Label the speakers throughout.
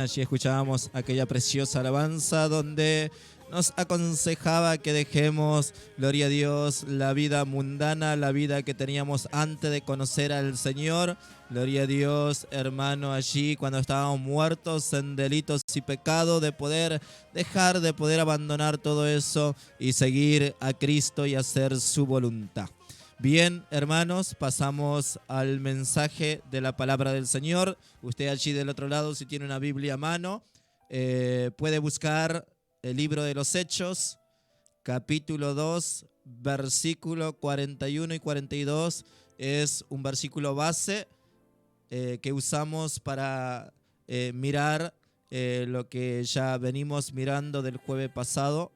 Speaker 1: Allí escuchábamos aquella preciosa alabanza donde nos aconsejaba que dejemos, gloria a Dios, la vida mundana, la vida que teníamos antes de conocer al Señor. Gloria a Dios, hermano, allí cuando estábamos muertos en delitos y pecado, de poder dejar, de poder abandonar todo eso y seguir a Cristo y hacer su voluntad. Bien, hermanos, pasamos al mensaje de la palabra del Señor. Usted allí del otro lado, si tiene una Biblia a mano, puede buscar el libro de los Hechos, capítulo 2, versículo 41 y 42. Es un versículo base que usamos para mirar lo que ya venimos mirando del jueves pasado.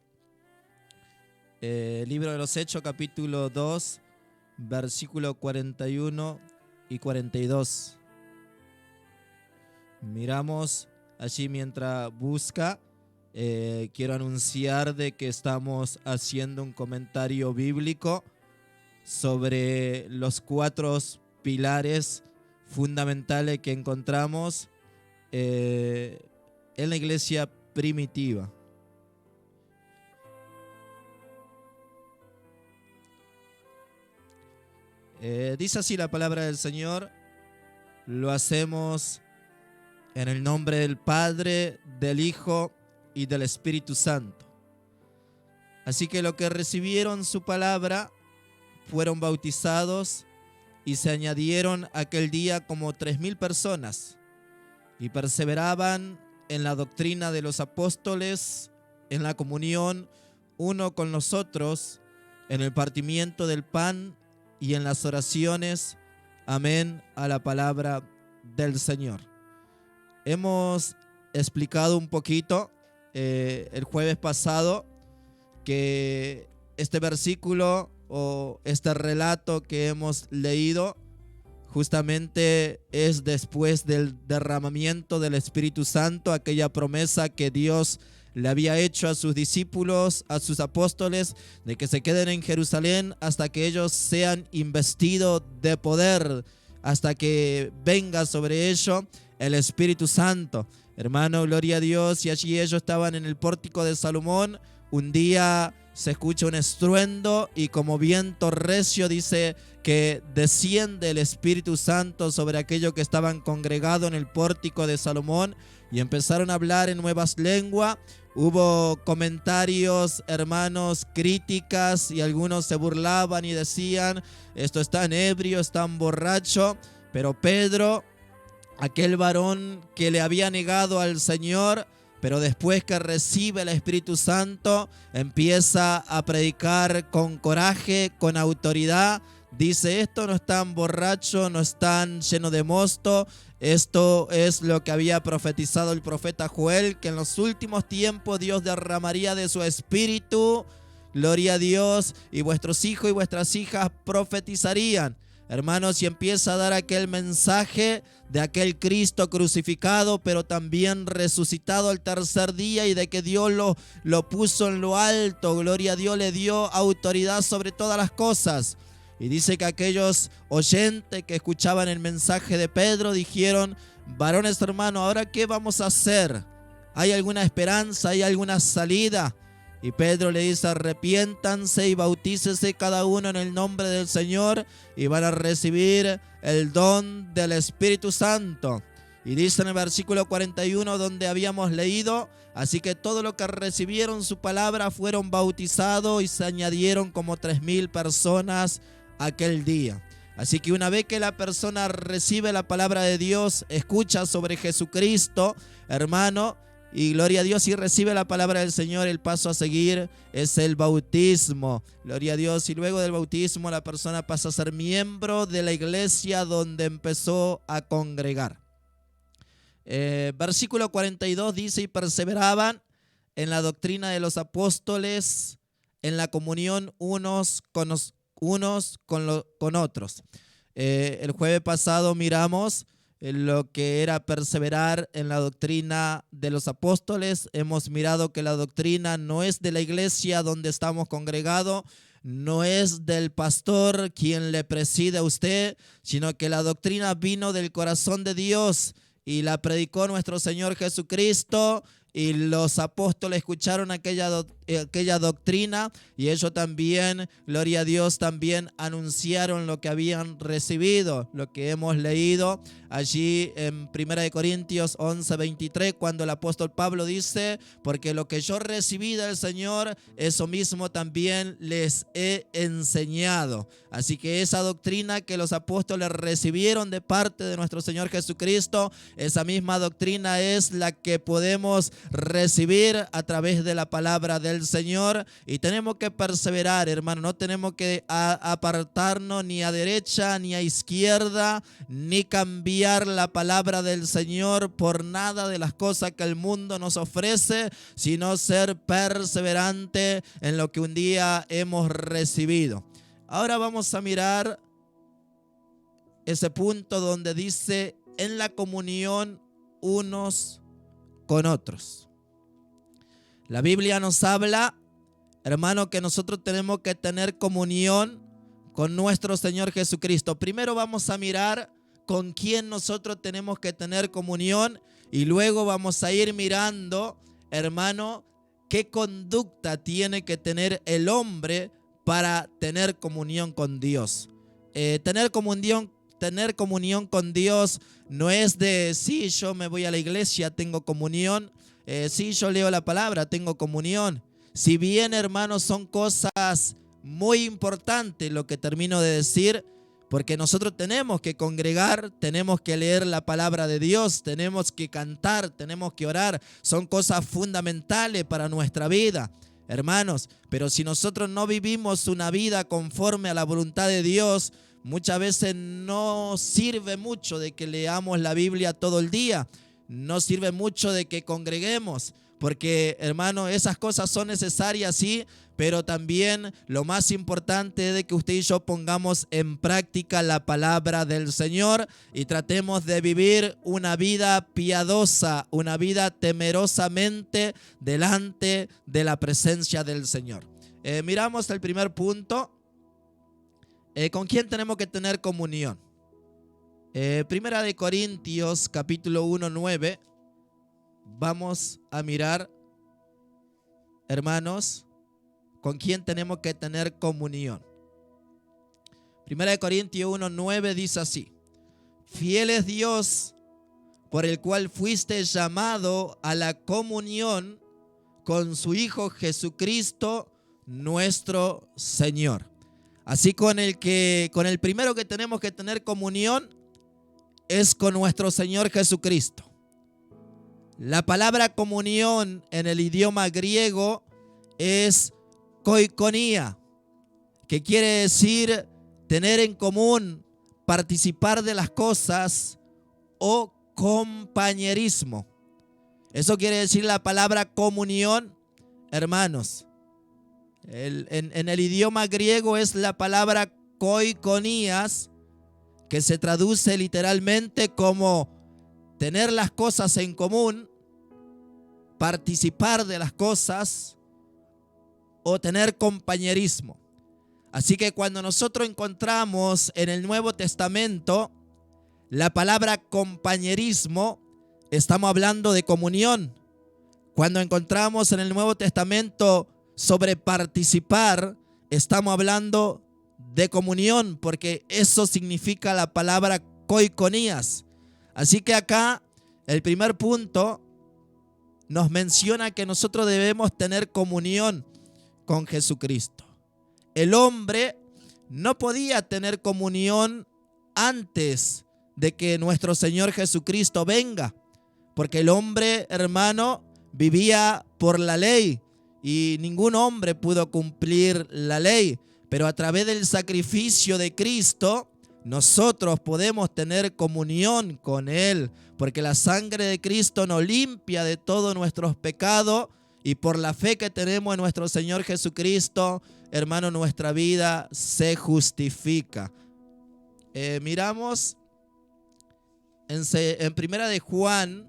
Speaker 1: Libro de los Hechos, capítulo 2, versículo 41 y 42. Miramos allí mientras busca. Quiero anunciar de que estamos haciendo un comentario bíblico sobre los 4 pilares fundamentales que encontramos en la iglesia primitiva. Dice así la palabra del Señor: lo hacemos en el nombre del Padre, del Hijo y del Espíritu Santo. Así que los que recibieron su palabra fueron bautizados y se añadieron aquel día como 3,000 personas y perseveraban en la doctrina de los apóstoles, en la comunión uno con los otros, en el partimiento del pan y en las oraciones. Amén a la palabra del Señor. Hemos explicado un poquito el jueves pasado que este versículo o este relato que hemos leído justamente es después del derramamiento del Espíritu Santo, aquella promesa que Dios le había hecho a sus discípulos, a sus apóstoles, de que se queden en Jerusalén hasta que ellos sean investidos de poder, hasta que venga sobre ellos el Espíritu Santo. Hermano, gloria a Dios. Y allí ellos estaban en el pórtico de Salomón. Un día se escucha un estruendo y como viento recio dice que desciende el Espíritu Santo sobre aquellos que estaban congregados en el pórtico de Salomón y empezaron a hablar en nuevas lenguas. Hubo comentarios, hermanos, críticas, y algunos se burlaban y decían: esto están ebrio, están borracho. Pero Pedro, aquel varón que le había negado al Señor, pero después que recibe el Espíritu Santo, empieza a predicar con coraje, con autoridad. Dice: esto no están borrachos, no están llenos de mosto. Esto es lo que había profetizado el profeta Joel, que en los últimos tiempos Dios derramaría de su Espíritu. Gloria a Dios. Y vuestros hijos y vuestras hijas profetizarían. Hermanos, y empieza a dar aquel mensaje de aquel Cristo crucificado, pero también resucitado al tercer día, y de que Dios lo puso en lo alto. Gloria a Dios, le dio autoridad sobre todas las cosas. Y dice que aquellos oyentes que escuchaban el mensaje de Pedro dijeron: varones hermanos, ¿ahora qué vamos a hacer? ¿Hay alguna esperanza? ¿Hay alguna salida? Y Pedro le dice: arrepiéntanse y bautícese cada uno en el nombre del Señor y van a recibir el don del Espíritu Santo. Y dice en el versículo 41 donde habíamos leído: así que todos los que recibieron su palabra fueron bautizados y se añadieron como 3,000 personas aquel día. Así que una vez que la persona recibe la palabra de Dios, escucha sobre Jesucristo, hermano, y gloria a Dios, y recibe la palabra del Señor, el paso a seguir es el bautismo. Gloria a Dios. Y luego del bautismo la persona pasa a ser miembro de la iglesia donde empezó a congregar. Versículo 42 dice: y perseveraban en la doctrina de los apóstoles, en la comunión unos con otros. El jueves pasado miramos lo que era perseverar en la doctrina de los apóstoles. Hemos mirado que la doctrina no es de la iglesia donde estamos congregados, no es del pastor quien le preside a usted, sino que la doctrina vino del corazón de Dios, y la predicó nuestro Señor Jesucristo, y los apóstoles escucharon aquella doctrina, y ellos también, gloria a Dios, también anunciaron lo que habían recibido, lo que hemos leído allí en 1 Corintios 11:23, cuando el apóstol Pablo dice: porque lo que yo recibí del Señor, eso mismo también les he enseñado. Así que esa doctrina que los apóstoles recibieron de parte de nuestro Señor Jesucristo, esa misma doctrina es la que podemos recibir a través de la palabra del Señor, y tenemos que perseverar, hermano. No tenemos que apartarnos ni a derecha ni a izquierda, ni cambiar la palabra del Señor por nada de las cosas que el mundo nos ofrece, sino ser perseverante en lo que un día hemos recibido. Ahora vamos a mirar ese punto donde dice: en la comunión unos con otros. La Biblia nos habla, hermano, que nosotros tenemos que tener comunión con nuestro Señor Jesucristo. Primero vamos a mirar con quién nosotros tenemos que tener comunión, y luego vamos a ir mirando, hermano, qué conducta tiene que tener el hombre para tener comunión con Dios. Tener comunión con Dios no es de: sí, yo me voy a la iglesia, tengo comunión, sí, yo leo la palabra, tengo comunión. Si bien, hermanos, son cosas muy importantes lo que termino de decir, porque nosotros tenemos que congregar, tenemos que leer la palabra de Dios, tenemos que cantar, tenemos que orar, son cosas fundamentales para nuestra vida, hermanos. Pero si nosotros no vivimos una vida conforme a la voluntad de Dios, muchas veces no sirve mucho de que leamos la Biblia todo el día, no sirve mucho de que congreguemos, porque, hermano, esas cosas son necesarias, sí, pero también lo más importante es de que usted y yo pongamos en práctica la palabra del Señor y tratemos de vivir una vida piadosa, una vida temerosamente delante de la presencia del Señor. Miramos el primer punto. ¿Con quién tenemos que tener comunión? Primera de Corintios, capítulo 1:9. Vamos a mirar, hermanos, con quién tenemos que tener comunión. Primera de Corintios 1:9 dice así: fiel es Dios, por el cual fuiste llamado a la comunión con su Hijo Jesucristo, nuestro Señor. Así con el primero que tenemos que tener comunión es con nuestro Señor Jesucristo. La palabra comunión en el idioma griego es koinonia, que quiere decir tener en común, participar de las cosas, o compañerismo. Eso quiere decir la palabra comunión, hermanos. En el idioma griego es la palabra koinonias, que se traduce literalmente como tener las cosas en común, participar de las cosas o tener compañerismo. Así que cuando nosotros encontramos en el Nuevo Testamento la palabra compañerismo, estamos hablando de comunión. Cuando encontramos en el Nuevo Testamento sobre participar, estamos hablando de comunión, porque eso significa la palabra koinonías. Así que acá el primer punto nos menciona que nosotros debemos tener comunión con Jesucristo. El hombre no podía tener comunión antes de que nuestro Señor Jesucristo venga, porque el hombre, hermano, vivía por la ley y ningún hombre pudo cumplir la ley. Pero a través del sacrificio de Cristo, nosotros podemos tener comunión con Él, porque la sangre de Cristo nos limpia de todos nuestros pecados, y por la fe que tenemos en nuestro Señor Jesucristo, hermano, nuestra vida se justifica. Miramos en Primera de Juan,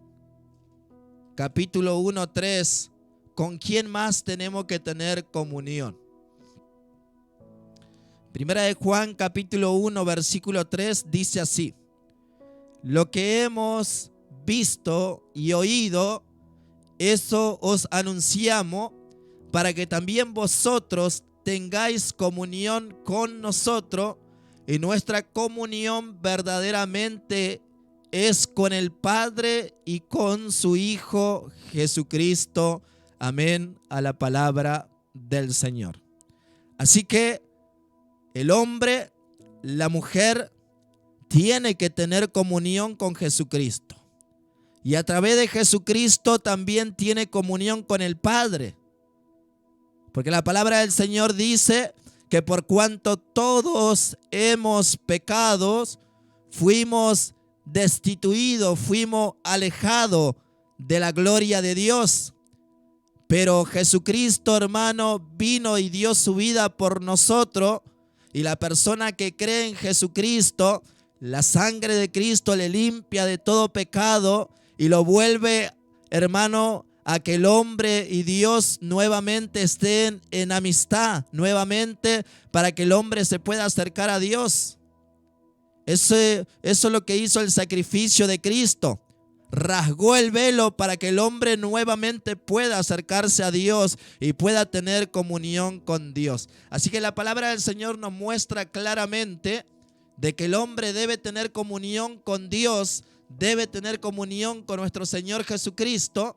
Speaker 1: capítulo 1:3, ¿con quién más tenemos que tener comunión? Primera de Juan, capítulo 1, versículo 3, dice así: lo que hemos visto y oído, eso os anunciamos, para que también vosotros tengáis comunión con nosotros, y nuestra comunión verdaderamente es con el Padre y con su Hijo Jesucristo. Amén a la palabra del Señor. Así que el hombre, la mujer, tiene que tener comunión con Jesucristo. Y a través de Jesucristo también tiene comunión con el Padre. Porque la palabra del Señor dice que por cuanto todos hemos pecado, fuimos destituidos, fuimos alejados de la gloria de Dios. Pero Jesucristo, hermano, vino y dio su vida por nosotros. Y la persona que cree en Jesucristo, la sangre de Cristo le limpia de todo pecado y lo vuelve, hermano, a que el hombre y Dios nuevamente estén en amistad, nuevamente para que el hombre se pueda acercar a Dios. Eso es lo que hizo el sacrificio de Cristo. Rasgó el velo para que el hombre nuevamente pueda acercarse a Dios y pueda tener comunión con Dios. Así que la palabra del Señor nos muestra claramente de que el hombre debe tener comunión con Dios, debe tener comunión con nuestro Señor Jesucristo.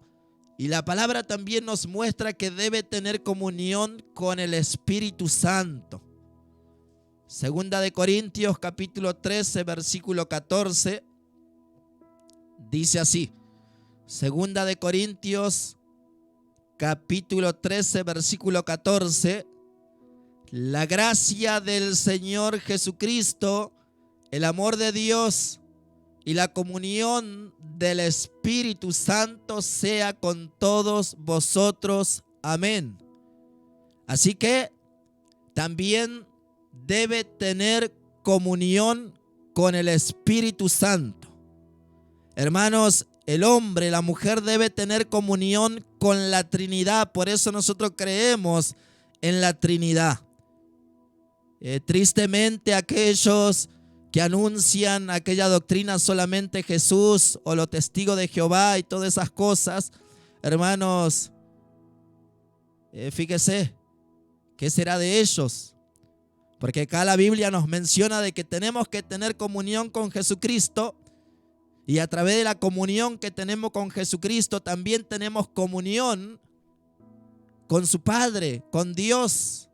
Speaker 1: Y la palabra también nos muestra que debe tener comunión con el Espíritu Santo. Segunda de Corintios capítulo 13 versículo 14 dice así. Segunda de Corintios capítulo 13 versículo 14. La gracia del Señor Jesucristo, el amor de Dios y la comunión del Espíritu Santo sea con todos vosotros. Amén. Así que también debe tener comunión con el Espíritu Santo. Hermanos, el hombre, la mujer debe tener comunión con la Trinidad. Por eso nosotros creemos en la Trinidad. Tristemente aquellos que anuncian aquella doctrina solamente Jesús o los testigos de Jehová y todas esas cosas, hermanos, fíjese, ¿qué será de ellos? Porque acá la Biblia nos menciona de que tenemos que tener comunión con Jesucristo, y a través de la comunión que tenemos con Jesucristo también tenemos comunión con su Padre, con Dios.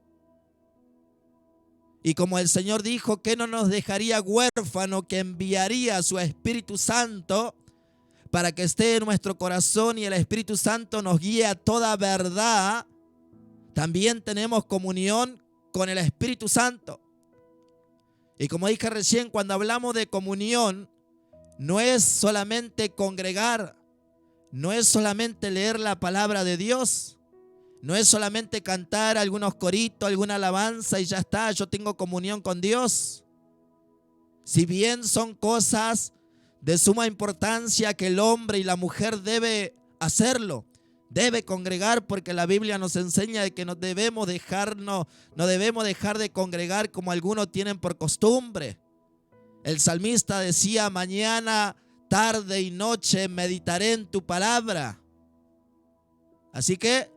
Speaker 1: Y como el Señor dijo que no nos dejaría huérfano, que enviaría a su Espíritu Santo para que esté en nuestro corazón y el Espíritu Santo nos guíe a toda verdad, también tenemos comunión con el Espíritu Santo. Y como dije recién, cuando hablamos de comunión, no es solamente congregar, no es solamente leer la palabra de Dios, no es solamente cantar algunos coritos, alguna alabanza y ya está, yo tengo comunión con Dios. Si bien son cosas de suma importancia que el hombre y la mujer debe hacerlo, debe congregar, porque la Biblia nos enseña de que no debemos dejar de congregar como algunos tienen por costumbre. El salmista decía: mañana, tarde y noche meditaré en tu palabra. Así que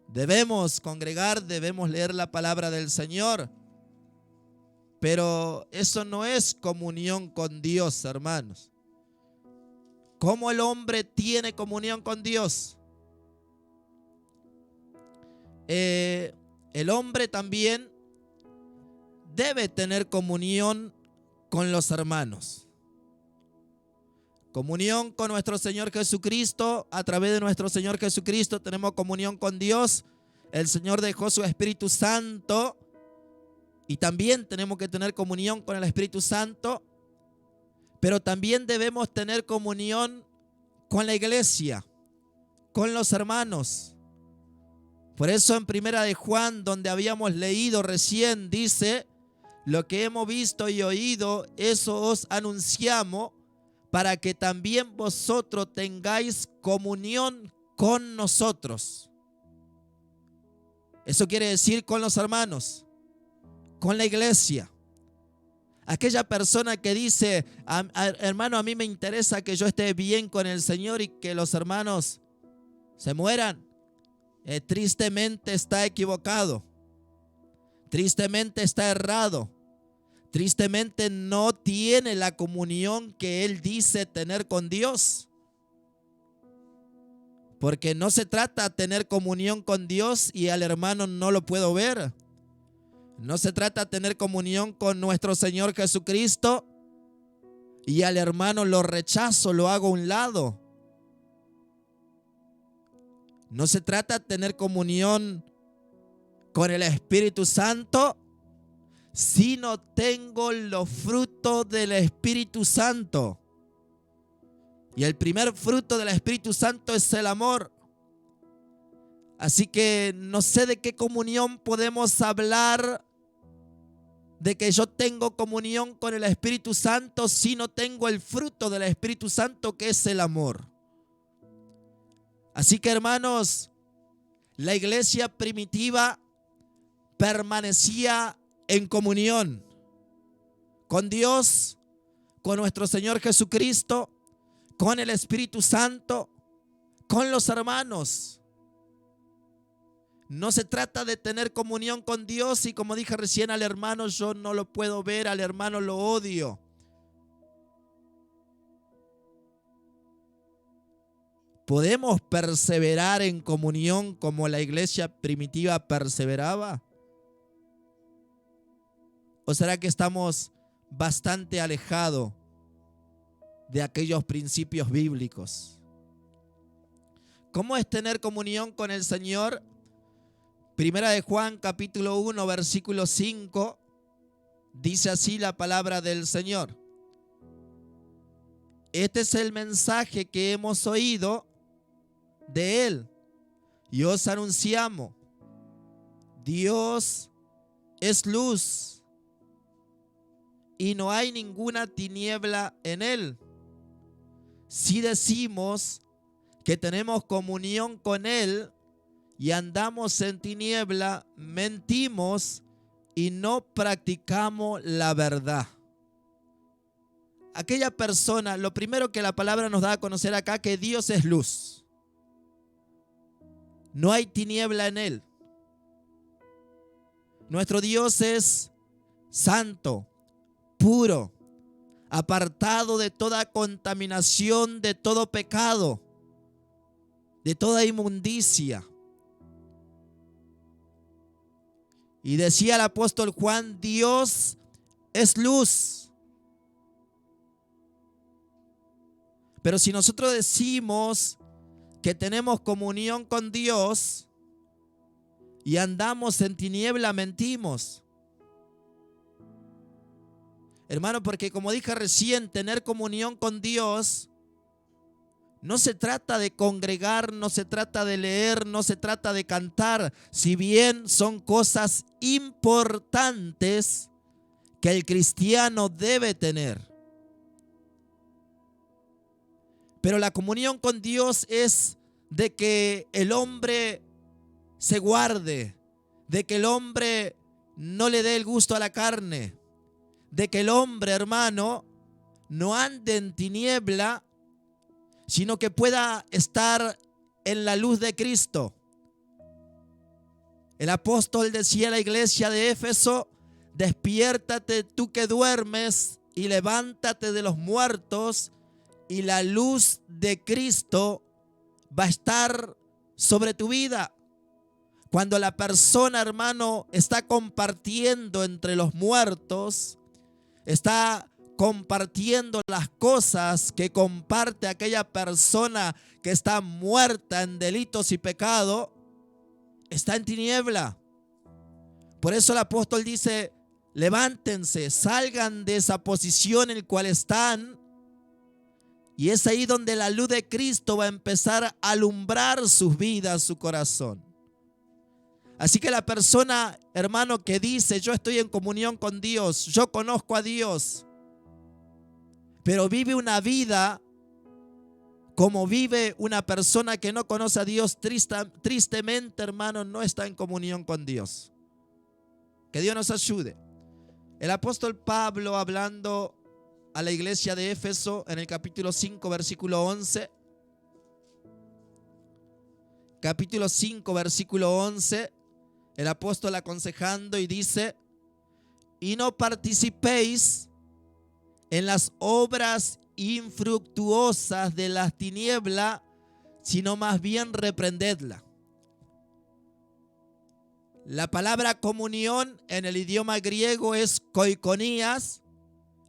Speaker 1: debemos congregar, debemos leer la palabra del Señor. Pero eso no es comunión con Dios, hermanos. ¿Cómo el hombre tiene comunión con Dios? El hombre también debe tener comunión con los hermanos. Comunión con nuestro Señor Jesucristo. A través de nuestro Señor Jesucristo tenemos comunión con Dios. El Señor dejó su Espíritu Santo y también tenemos que tener comunión con el Espíritu Santo. Pero también debemos tener comunión con la iglesia, con los hermanos. Por eso en Primera de Juan, donde habíamos leído recién, dice: lo que hemos visto y oído, eso os anunciamos, para que también vosotros tengáis comunión con nosotros. Eso quiere decir con los hermanos, con la iglesia. Aquella persona que dice, hermano, a mí me interesa que yo esté bien con el Señor y que los hermanos se mueran. Tristemente está equivocado. Tristemente está errado. Tristemente no tiene la comunión que él dice tener con Dios. Porque no se trata de tener comunión con Dios y al hermano no lo puedo ver. No se trata de tener comunión con nuestro Señor Jesucristo y al hermano lo rechazo, lo hago a un lado. No se trata de tener comunión con el Espíritu Santo si no tengo los frutos del Espíritu Santo. Y el primer fruto del Espíritu Santo es el amor. Así que no sé de qué comunión podemos hablar, de que yo tengo comunión con el Espíritu Santo si no tengo el fruto del Espíritu Santo, que es el amor. Así que, hermanos, la iglesia primitiva permanecía en comunión con Dios, con nuestro Señor Jesucristo, con el Espíritu Santo, con los hermanos. No se trata de tener comunión con Dios y, como dije recién, al hermano yo no lo puedo ver, al hermano lo odio. ¿Podemos perseverar en comunión como la iglesia primitiva perseveraba? ¿O será que estamos bastante alejados de aquellos principios bíblicos? ¿Cómo es tener comunión con el Señor? Primera de Juan, capítulo 1, versículo 5, dice así la palabra del Señor. Este es el mensaje que hemos oído de Él y os anunciamos. Dios es luz y no hay ninguna tiniebla en Él. Si decimos que tenemos comunión con Él y andamos en tiniebla, mentimos y no practicamos la verdad. Aquella persona, lo primero que la palabra nos da a conocer acá, que Dios es luz. No hay tiniebla en Él. Nuestro Dios es santo, puro, apartado de toda contaminación, de todo pecado, de toda inmundicia. Y decía el apóstol Juan, Dios es luz. Pero si nosotros decimos que tenemos comunión con Dios y andamos en tiniebla, mentimos. Hermano, porque como dije recién, tener comunión con Dios no se trata de congregar, no se trata de leer, no se trata de cantar, si bien son cosas importantes que el cristiano debe tener. Pero la comunión con Dios es de que el hombre se guarde, de que el hombre no le dé el gusto a la carne, de que el hombre, hermano, no ande en tiniebla, sino que pueda estar en la luz de Cristo. El apóstol decía a la iglesia de Éfeso, despiértate tú que duermes y levántate de los muertos y la luz de Cristo va a estar sobre tu vida. Cuando la persona, hermano, está compartiendo entre los muertos, está compartiendo las cosas que comparte aquella persona que está muerta en delitos y pecado, está en tiniebla. Por eso el apóstol dice, levántense, salgan de esa posición en la cual están, y es ahí donde la luz de Cristo va a empezar a alumbrar sus vidas, su corazón. Así que la persona, hermano, que dice, yo estoy en comunión con Dios, yo conozco a Dios, pero vive una vida como vive una persona que no conoce a Dios, tristemente, hermano, no está en comunión con Dios. Que Dios nos ayude. El apóstol Pablo, hablando a la iglesia de Éfeso en el capítulo 5, versículo 11. Capítulo 5, versículo 11. El apóstol aconsejando y dice: y no participéis en las obras infructuosas de las tinieblas, sino más bien reprendedla. La palabra comunión en el idioma griego es koikonías,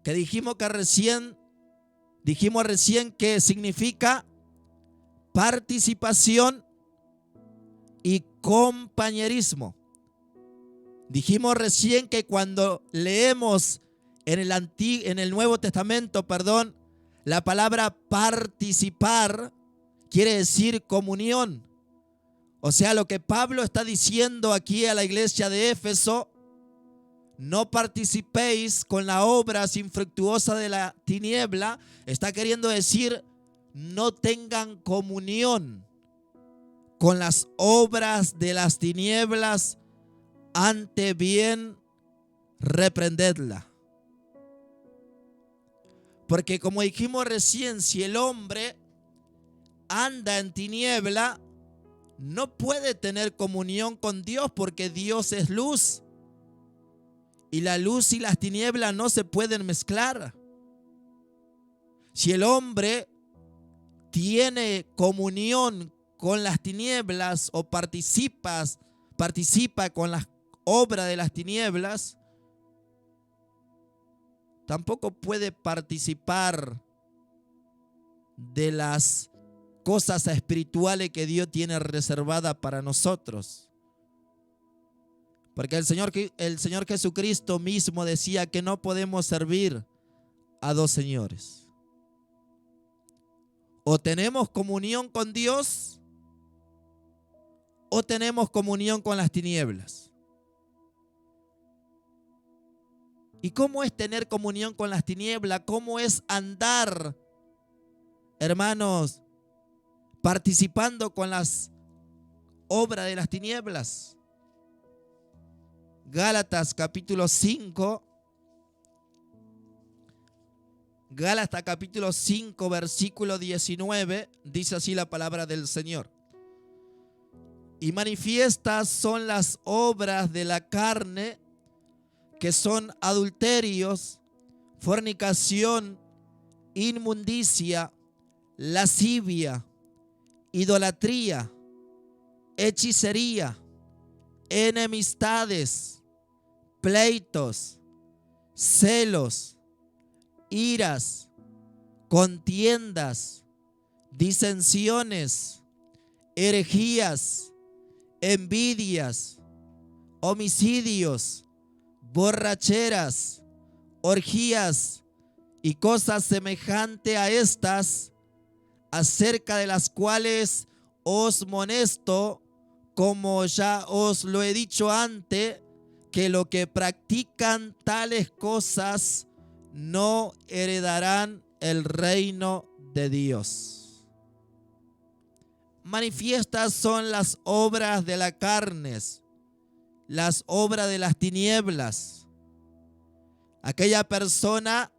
Speaker 1: que dijimos recién que significa participación y compañerismo. Dijimos recién que cuando leemos en el Nuevo Testamento, la palabra participar quiere decir comunión. O sea, lo que Pablo está diciendo aquí a la iglesia de Éfeso: no participéis con las obras infructuosas de la tiniebla. Está queriendo decir, no tengan comunión con las obras de las tinieblas, ante bien reprendedla. Porque como dijimos recién, si el hombre anda en tiniebla, no puede tener comunión con Dios, porque Dios es luz. Y la luz y las tinieblas no se pueden mezclar. Si el hombre tiene comunión con las tinieblas o participa con las obras de las tinieblas, tampoco puede participar de las cosas espirituales que Dios tiene reservadas para nosotros. Porque el Señor Jesucristo mismo decía que no podemos servir a dos señores. O tenemos comunión con Dios, o tenemos comunión con las tinieblas. ¿Y cómo es tener comunión con las tinieblas? ¿Cómo es andar, hermanos, participando con las obras de las tinieblas? Gálatas capítulo 5. Gálatas capítulo 5, versículo 19. Dice así la palabra del Señor: y manifiestas son las obras de la carne, que son adulterios, fornicación, inmundicia, lascivia, idolatría, hechicería, enemistades, pleitos, celos, iras, contiendas, disensiones, herejías, envidias, homicidios, borracheras, orgías y cosas semejantes a estas, acerca de las cuales os molesto, como ya os lo he dicho antes, que los que practican tales cosas no heredarán el reino de Dios. Manifiestas son las obras de la carne, las obras de las tinieblas. Aquella persona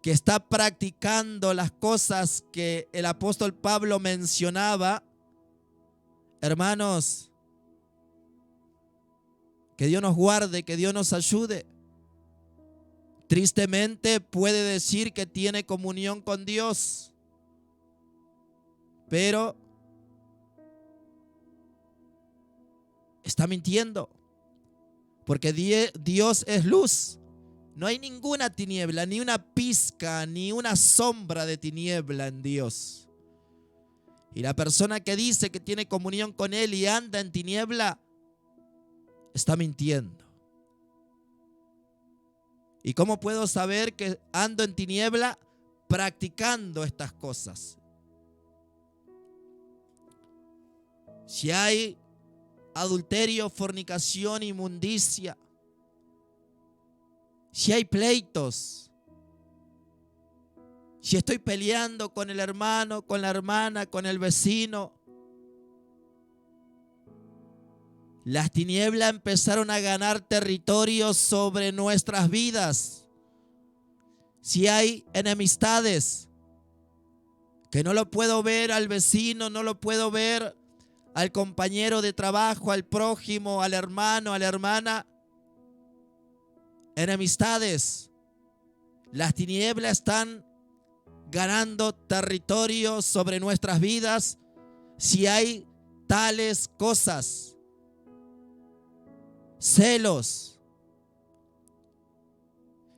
Speaker 1: que está practicando las cosas que el apóstol Pablo mencionaba, hermanos, que Dios nos guarde, que Dios nos ayude. Tristemente puede decir que tiene comunión con Dios, pero está mintiendo, porque Dios es luz. No hay ninguna tiniebla, ni una pizca, ni una sombra de tiniebla en Dios. Y la persona que dice que tiene comunión con Él y anda en tiniebla, está mintiendo. ¿Y cómo puedo saber que ando en tiniebla? Practicando estas cosas. Si hay adulterio, fornicación, inmundicia, si hay pleitos, si estoy peleando con el hermano, con la hermana, con el vecino, Las tinieblas empezaron a ganar territorio sobre nuestras vidas. Si hay enemistades, que no lo puedo ver al vecino, no lo puedo ver al compañero de trabajo, al prójimo, al hermano, a la hermana. Enemistades. Las tinieblas están ganando territorio sobre nuestras vidas si hay tales cosas. Celos.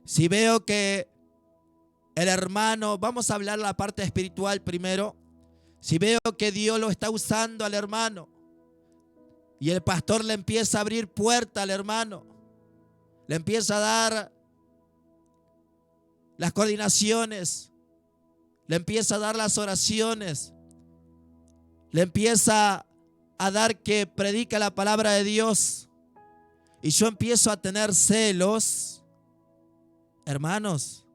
Speaker 1: Si veo que el hermano, vamos a hablar la parte espiritual primero. Si veo que Dios lo está usando al hermano y el pastor le empieza a abrir puerta al hermano, le empieza a dar las coordinaciones, le empieza a dar las oraciones, le empieza a dar que predica la palabra de Dios, y yo empiezo a tener celos, hermanos,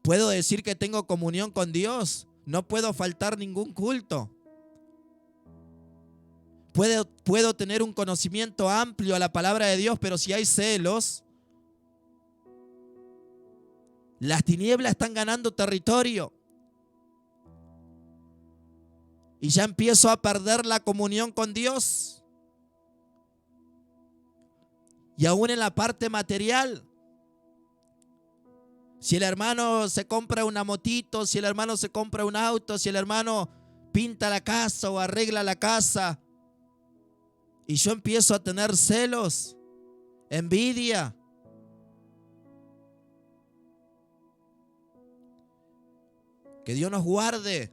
Speaker 1: puedo decir que tengo comunión con Dios, no puedo faltar ningún culto. Puedo tener un conocimiento amplio a la palabra de Dios, pero si hay celos, las tinieblas están ganando territorio. Y ya empiezo a perder la comunión con Dios. Y aún en la parte material. Si el hermano se compra una motito, si el hermano se compra un auto, si el hermano pinta la casa o arregla la casa, y yo empiezo a tener celos, envidia, que Dios nos guarde,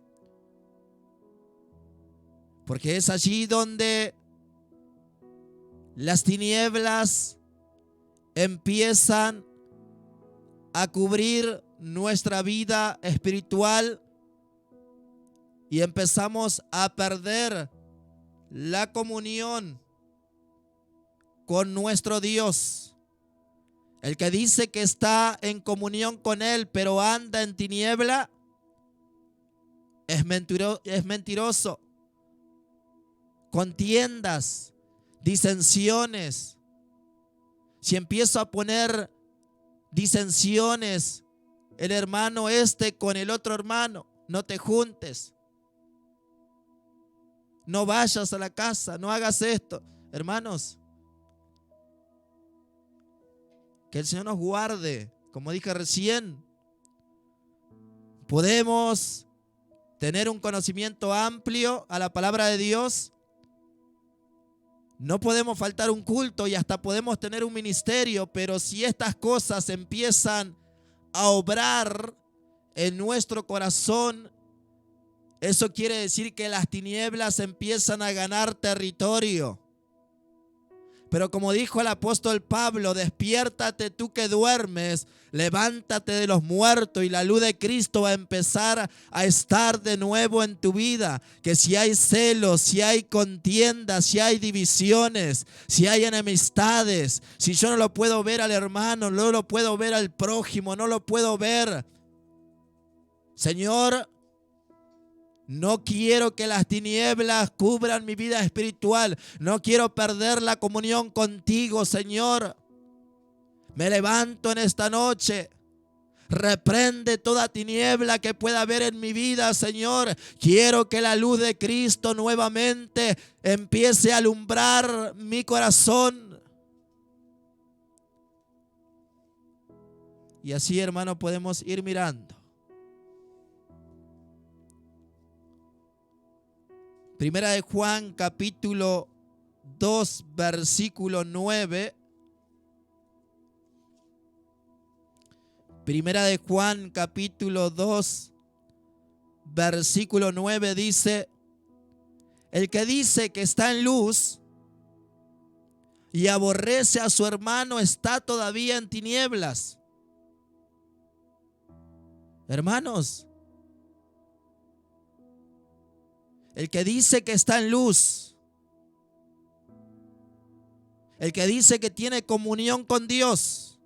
Speaker 1: porque es allí donde las tinieblas empiezan a cubrir nuestra vida espiritual y empezamos a perder la comunión con nuestro Dios. El que dice que está en comunión con Él, pero anda en tiniebla, es mentiroso. Contiendas, disensiones. Si empiezo a poner disensiones, el hermano con el otro hermano, no te juntes, no vayas a la casa, no hagas esto. Hermanos, que el Señor nos guarde. Como dije recién, podemos tener un conocimiento amplio a la palabra de Dios. No podemos faltar un culto y hasta podemos tener un ministerio, pero si estas cosas empiezan a obrar en nuestro corazón, eso quiere decir que las tinieblas empiezan a ganar territorio. Pero como dijo el apóstol Pablo, despiértate tú que duermes, levántate de los muertos y la luz de Cristo va a empezar a estar de nuevo en tu vida. Que si hay celos, si hay contiendas, si hay divisiones, si hay enemistades, si yo no lo puedo ver al hermano, no lo puedo ver al prójimo, no lo puedo ver. Señor, no quiero que las tinieblas cubran mi vida espiritual. No quiero perder la comunión contigo, Señor. Me levanto en esta noche. Reprende toda tiniebla que pueda haber en mi vida, Señor. Quiero que la luz de Cristo nuevamente empiece a alumbrar mi corazón. Y así, hermano, podemos ir mirando. Primera de Juan, capítulo 2, versículo 9. Primera de Juan, capítulo 2, versículo 9 dice: el que dice que está en luz y aborrece a su hermano está todavía en tinieblas. Hermanos, el que dice que está en luz, el que dice que tiene comunión con Dios,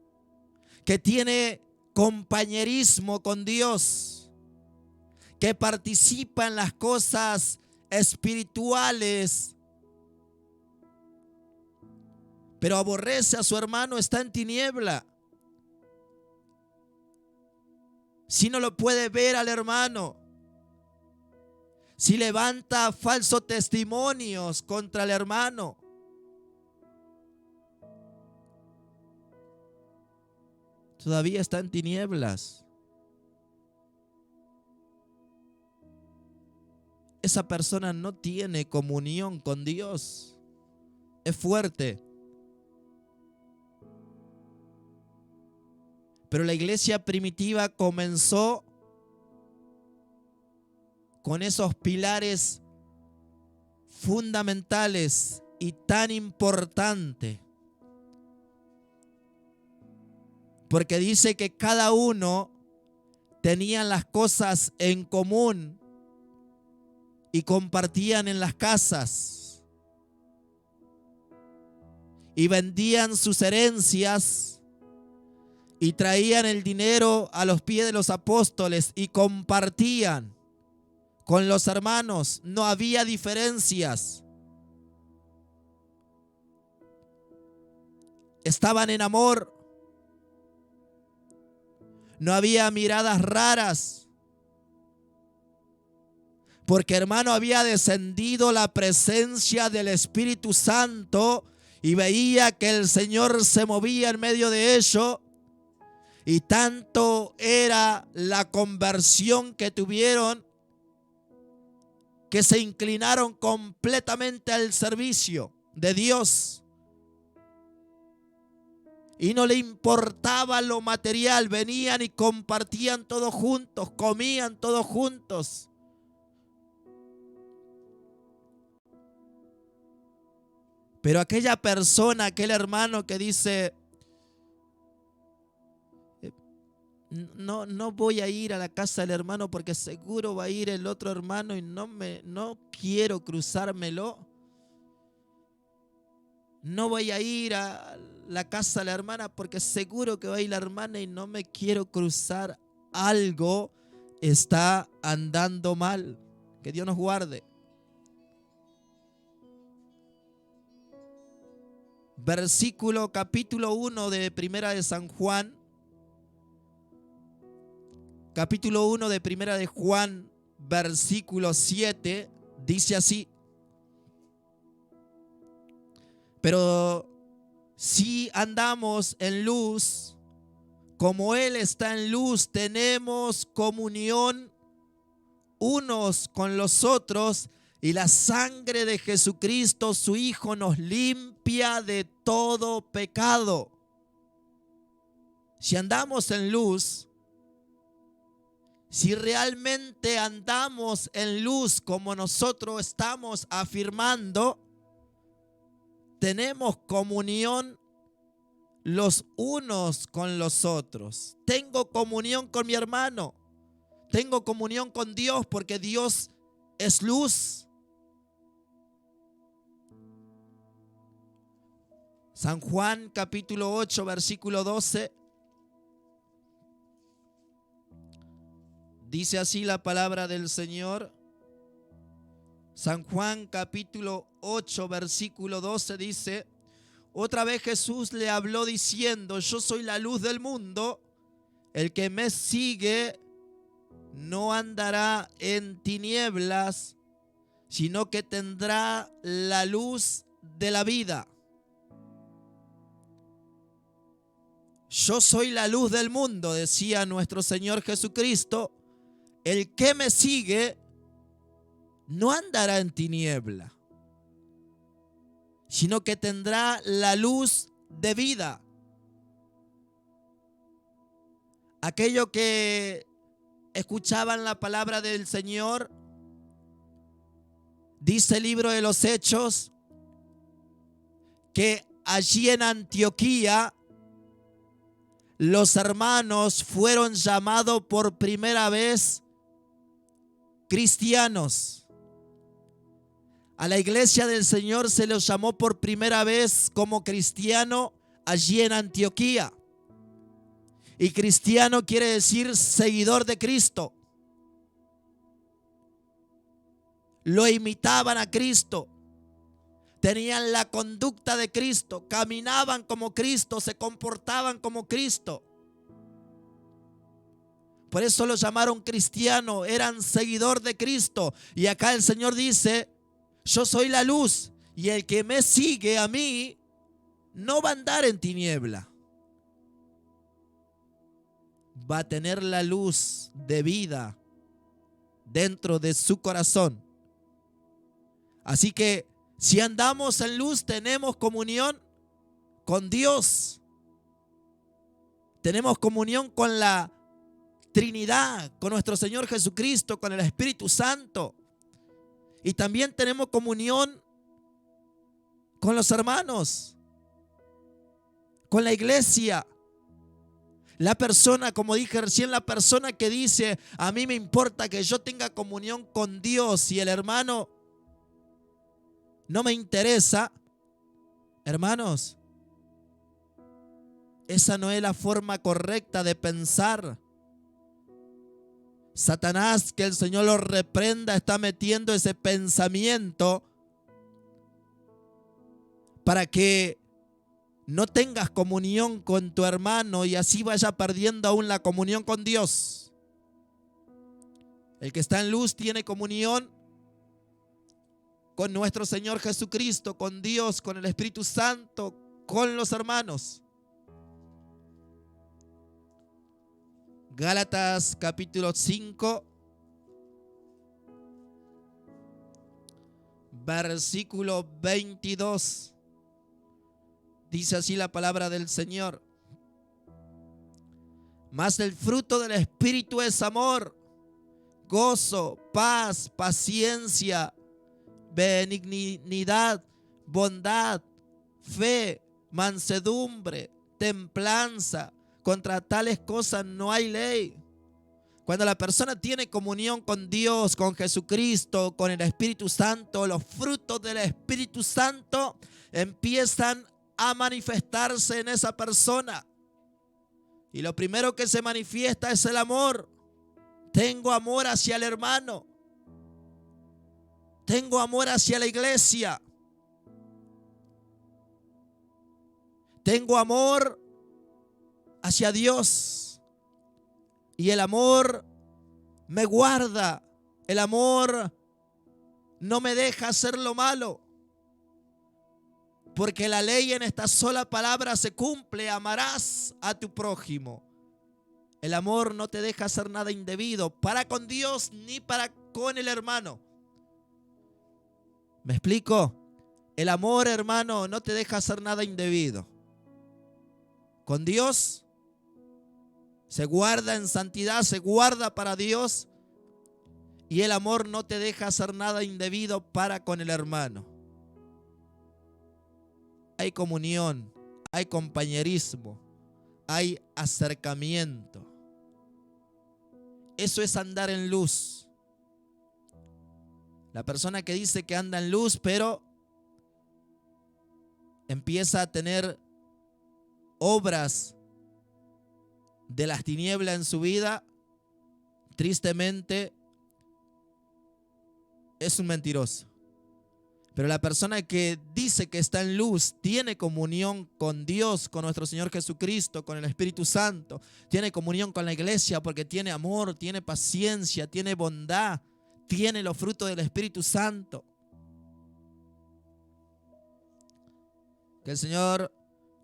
Speaker 1: que tiene compañerismo con Dios, que participa en las cosas espirituales, pero aborrece a su hermano, está en tiniebla. Si no lo puede ver al hermano, si levanta falsos testimonios contra el hermano, todavía está en tinieblas. Esa persona no tiene comunión con Dios. Es fuerte. Pero la iglesia primitiva comenzó con esos pilares fundamentales y tan importantes. Porque dice que cada uno tenía las cosas en común y compartían en las casas. Y vendían sus herencias y traían el dinero a los pies de los apóstoles y compartían con los hermanos. No había diferencias. Estaban en amor. No había miradas raras. Porque, hermano, había descendido la presencia del Espíritu Santo y veía que el Señor se movía en medio de ello. Y tanto era la conversión que tuvieron que se inclinaron completamente al servicio de Dios. Y no le importaba lo material, venían y compartían todos juntos, comían todos juntos. Pero aquella persona, aquel hermano que dice, no voy a ir a la casa del hermano porque seguro va a ir el otro hermano y no quiero cruzármelo. No voy a ir a la casa de la hermana porque seguro que va a ir la hermana y no me quiero cruzar. Algo está andando mal. Que Dios nos guarde. Versículo capítulo 1 de Primera de San Juan. Capítulo 1 de Primera de Juan, versículo 7, dice así: pero si andamos en luz, como Él está en luz, tenemos comunión unos con los otros, y la sangre de Jesucristo, su Hijo, nos limpia de todo pecado. Si andamos en luz, si realmente andamos en luz como nosotros estamos afirmando, tenemos comunión los unos con los otros. Tengo comunión con mi hermano. Tengo comunión con Dios porque Dios es luz. San Juan capítulo 8 versículo 12. Dice así la palabra del Señor. San Juan capítulo 8 versículo 12 dice: otra vez Jesús le habló diciendo: yo soy la luz del mundo. El que me sigue no andará en tinieblas, sino que tendrá la luz de la vida. Yo soy la luz del mundo, decía nuestro Señor Jesucristo. El que me sigue no andará en tiniebla, sino que tendrá la luz de vida. Aquellos que escuchaban la palabra del Señor, dice el libro de los Hechos, que allí en Antioquía los hermanos fueron llamados por primera vez cristianos. A la iglesia del Señor se los llamó por primera vez como cristiano allí en Antioquía. Y cristiano quiere decir seguidor de Cristo. lo imitaban a Cristo, tenían la conducta de Cristo, caminaban como Cristo, se comportaban como Cristo. Por eso lo llamaron cristiano, eran seguidor de Cristo. Y acá el Señor dice, yo soy la luz y el que me sigue a mí no va a andar en tiniebla. Va a tener la luz de vida dentro de su corazón. Así que si andamos en luz, tenemos comunión con Dios. Tenemos comunión con la Trinidad, con nuestro Señor Jesucristo, con el Espíritu Santo. Y también tenemos comunión con los hermanos, con la iglesia. La persona, como dije recién, la persona que dice, a mí me importa que yo tenga comunión con Dios y el hermano no me interesa. Hermanos, esa no es la forma correcta de pensar. Satanás, que el Señor lo reprenda, está metiendo ese pensamiento para que no tengas comunión con tu hermano y así vaya perdiendo aún la comunión con Dios. El que está en luz tiene comunión con nuestro Señor Jesucristo, con Dios, con el Espíritu Santo, con los hermanos. Gálatas capítulo 5, versículo 22. Dice así la palabra del Señor. Mas el fruto del Espíritu es amor, gozo, paz, paciencia, benignidad, bondad, fe, mansedumbre, templanza. Contra tales cosas no hay ley. Cuando la persona tiene comunión con Dios, con Jesucristo, con el Espíritu Santo, los frutos del Espíritu Santo empiezan a manifestarse en esa persona. Y lo primero que se manifiesta es el amor. Tengo amor hacia el hermano. Tengo amor hacia la iglesia. Tengo amor hacia Dios. Y el amor me guarda. El amor no me deja hacer lo malo. Porque la ley en esta sola palabra se cumple. Amarás a tu prójimo. El amor no te deja hacer nada indebido para con Dios ni para con el hermano. ¿Me explico? El amor, hermano, no te deja hacer nada indebido. Con Dios se guarda en santidad, se guarda para Dios. Y el amor no te deja hacer nada indebido para con el hermano. Hay comunión, hay compañerismo, hay acercamiento. Eso es andar en luz. La persona que dice que anda en luz, pero empieza a tener obras de las tinieblas en su vida, tristemente es un mentiroso. Pero la persona que dice que está en luz tiene comunión con Dios, con nuestro Señor Jesucristo, con el Espíritu Santo. Tiene comunión con la iglesia porque tiene amor, tiene paciencia, tiene bondad, tiene los frutos del Espíritu Santo. Que el Señor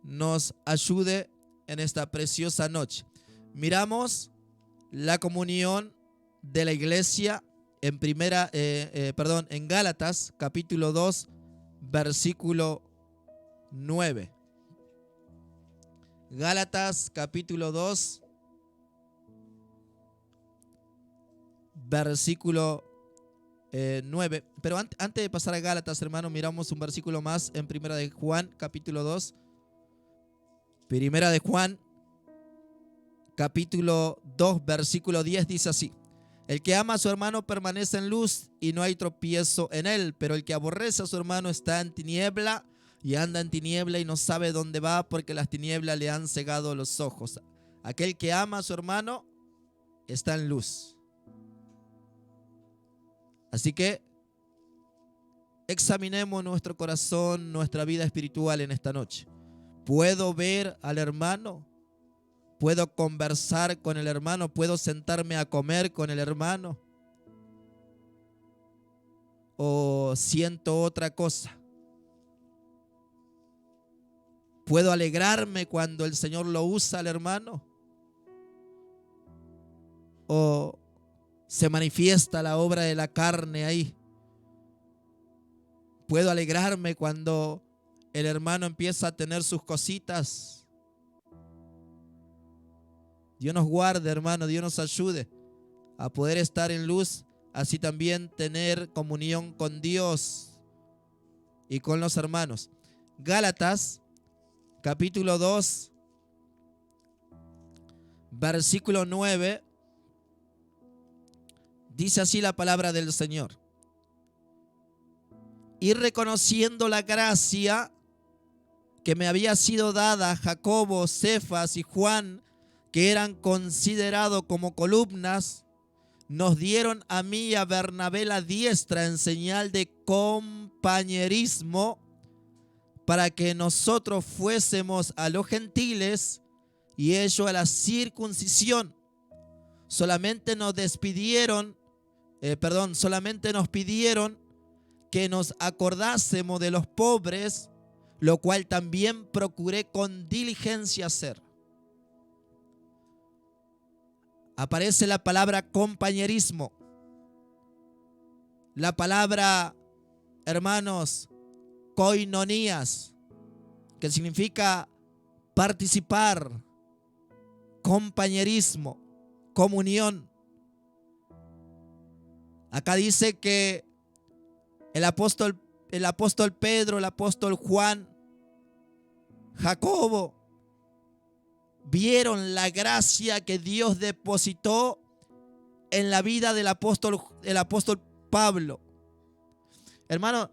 Speaker 1: nos ayude en esta preciosa noche. Miramos la comunión de la iglesia en Gálatas capítulo 2 versículo 9. Gálatas capítulo 2 versículo 9. Pero antes de pasar a Gálatas, hermano, miramos un versículo más en Primera de Juan capítulo 2. Primera de Juan capítulo 2 versículo 10 dice así: el que ama a su hermano permanece en luz y no hay tropiezo en él, pero el que aborrece a su hermano está en tiniebla y anda en tiniebla y no sabe dónde va porque las tinieblas le han cegado los ojos. Aquel que ama a su hermano está en luz. Así que examinemos nuestro corazón, nuestra vida espiritual en esta noche. ¿Puedo ver al hermano? ¿Puedo conversar con el hermano? ¿Puedo sentarme a comer con el hermano? ¿O siento otra cosa? ¿Puedo alegrarme cuando el Señor lo usa al hermano? ¿O se manifiesta la obra de la carne ahí? ¿Puedo alegrarme cuando el hermano empieza a tener sus cositas? Dios nos guarde, hermano, Dios nos ayude a poder estar en luz, así también tener comunión con Dios y con los hermanos. Gálatas, capítulo 2, versículo 9, dice así la palabra del Señor. Y reconociendo la gracia que me había sido dada a Jacobo, Cefas y Juan, que eran considerados como columnas, nos dieron a mí y a Bernabé la diestra en señal de compañerismo, para que nosotros fuésemos a los gentiles y ellos a la circuncisión. Solamente nos pidieron que nos acordásemos de los pobres, lo cual también procuré con diligencia hacer. Aparece la palabra compañerismo. La palabra, hermanos, koinonías, que significa participar, compañerismo, comunión. Acá dice que el apóstol Pedro, el apóstol Juan, Jacobo, vieron la gracia que Dios depositó en la vida del apóstol Pablo. Hermano,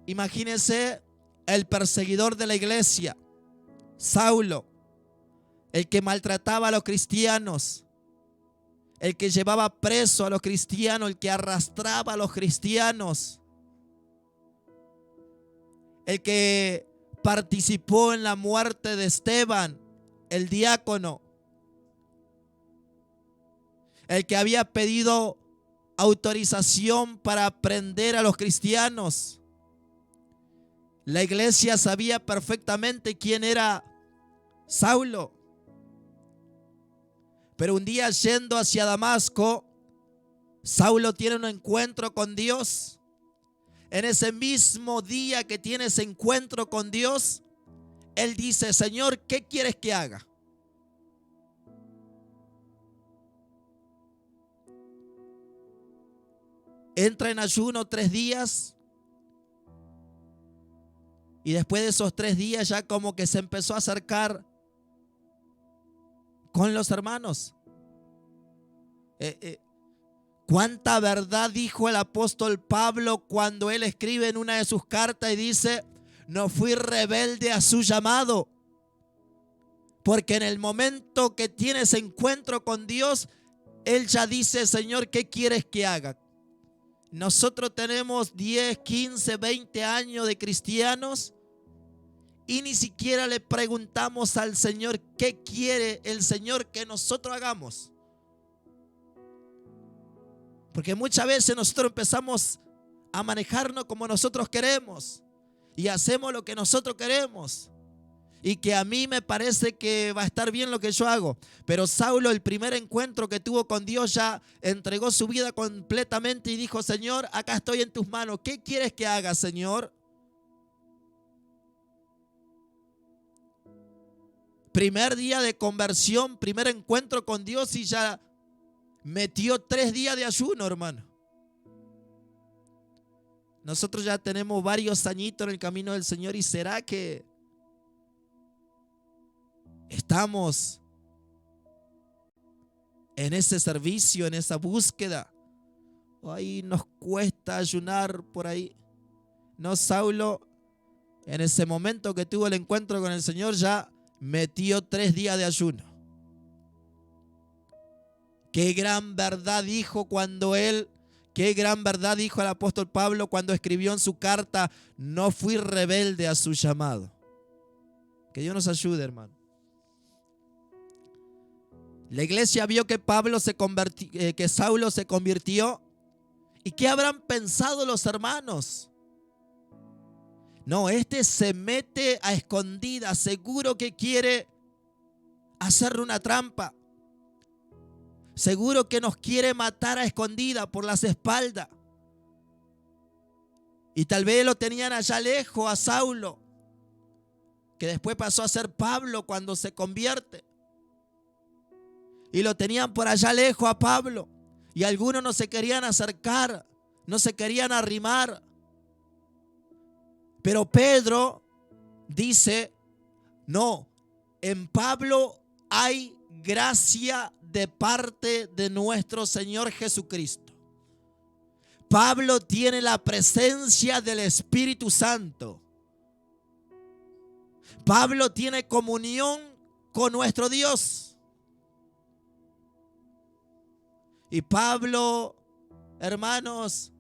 Speaker 1: imagínense el perseguidor de la iglesia, Saulo, el que maltrataba a los cristianos, el que llevaba preso a los cristianos, el que arrastraba a los cristianos, el que participó en la muerte de Esteban, el diácono, el que había pedido autorización para prender a los cristianos. La iglesia sabía perfectamente quién era Saulo. Pero un día, yendo hacia Damasco, Saulo tiene un encuentro con Dios. En ese mismo día que tiene ese encuentro con Dios, él dice: Señor, ¿qué quieres que haga? Entra en ayuno 3 días. Y después de esos 3 días ya como que se empezó a acercar con los hermanos. ¿Cuánta verdad dijo el apóstol Pablo cuando él escribe en una de sus cartas y dice: no fui rebelde a su llamado? Porque en el momento que tienes encuentro con Dios, él ya dice: Señor, ¿qué quieres que haga? Nosotros tenemos 10, 15, 20 años de cristianos y ni siquiera le preguntamos al Señor qué quiere el Señor que nosotros hagamos. Porque muchas veces nosotros empezamos a manejarnos como nosotros queremos y hacemos lo que nosotros queremos. Y que a mí me parece que va a estar bien lo que yo hago. Pero Saulo, el primer encuentro que tuvo con Dios, ya entregó su vida completamente y dijo: Señor, acá estoy en tus manos. ¿Qué quieres que haga, Señor? Primer día de conversión, primer encuentro con Dios y ya metió 3 días de ayuno, hermano. Nosotros ya tenemos varios añitos en el camino del Señor y ¿será que estamos en ese servicio, en esa búsqueda? ¿O ahí nos cuesta ayunar por ahí? No, Saulo, en ese momento que tuvo el encuentro con el Señor, ya metió 3 días de ayuno. Qué gran verdad dijo cuando él Qué gran verdad dijo el apóstol Pablo cuando escribió en su carta: no fui rebelde a su llamado. Que Dios nos ayude, hermano. La iglesia vio que que Saulo se convirtió. ¿Y qué habrán pensado los hermanos? No, este se mete a escondidas, seguro que quiere hacerle una trampa. Seguro que nos quiere matar a escondidas por las espaldas. Y tal vez lo tenían allá lejos a Saulo, que después pasó a ser Pablo cuando se convierte. Y lo tenían por allá lejos a Pablo. Y algunos no se querían acercar, no se querían arrimar. Pero Pedro dice: no, en Pablo hay gracia de parte de nuestro Señor Jesucristo. Pablo tiene la presencia del Espíritu Santo. Pablo tiene comunión con nuestro Dios. Y Pablo, hermanos,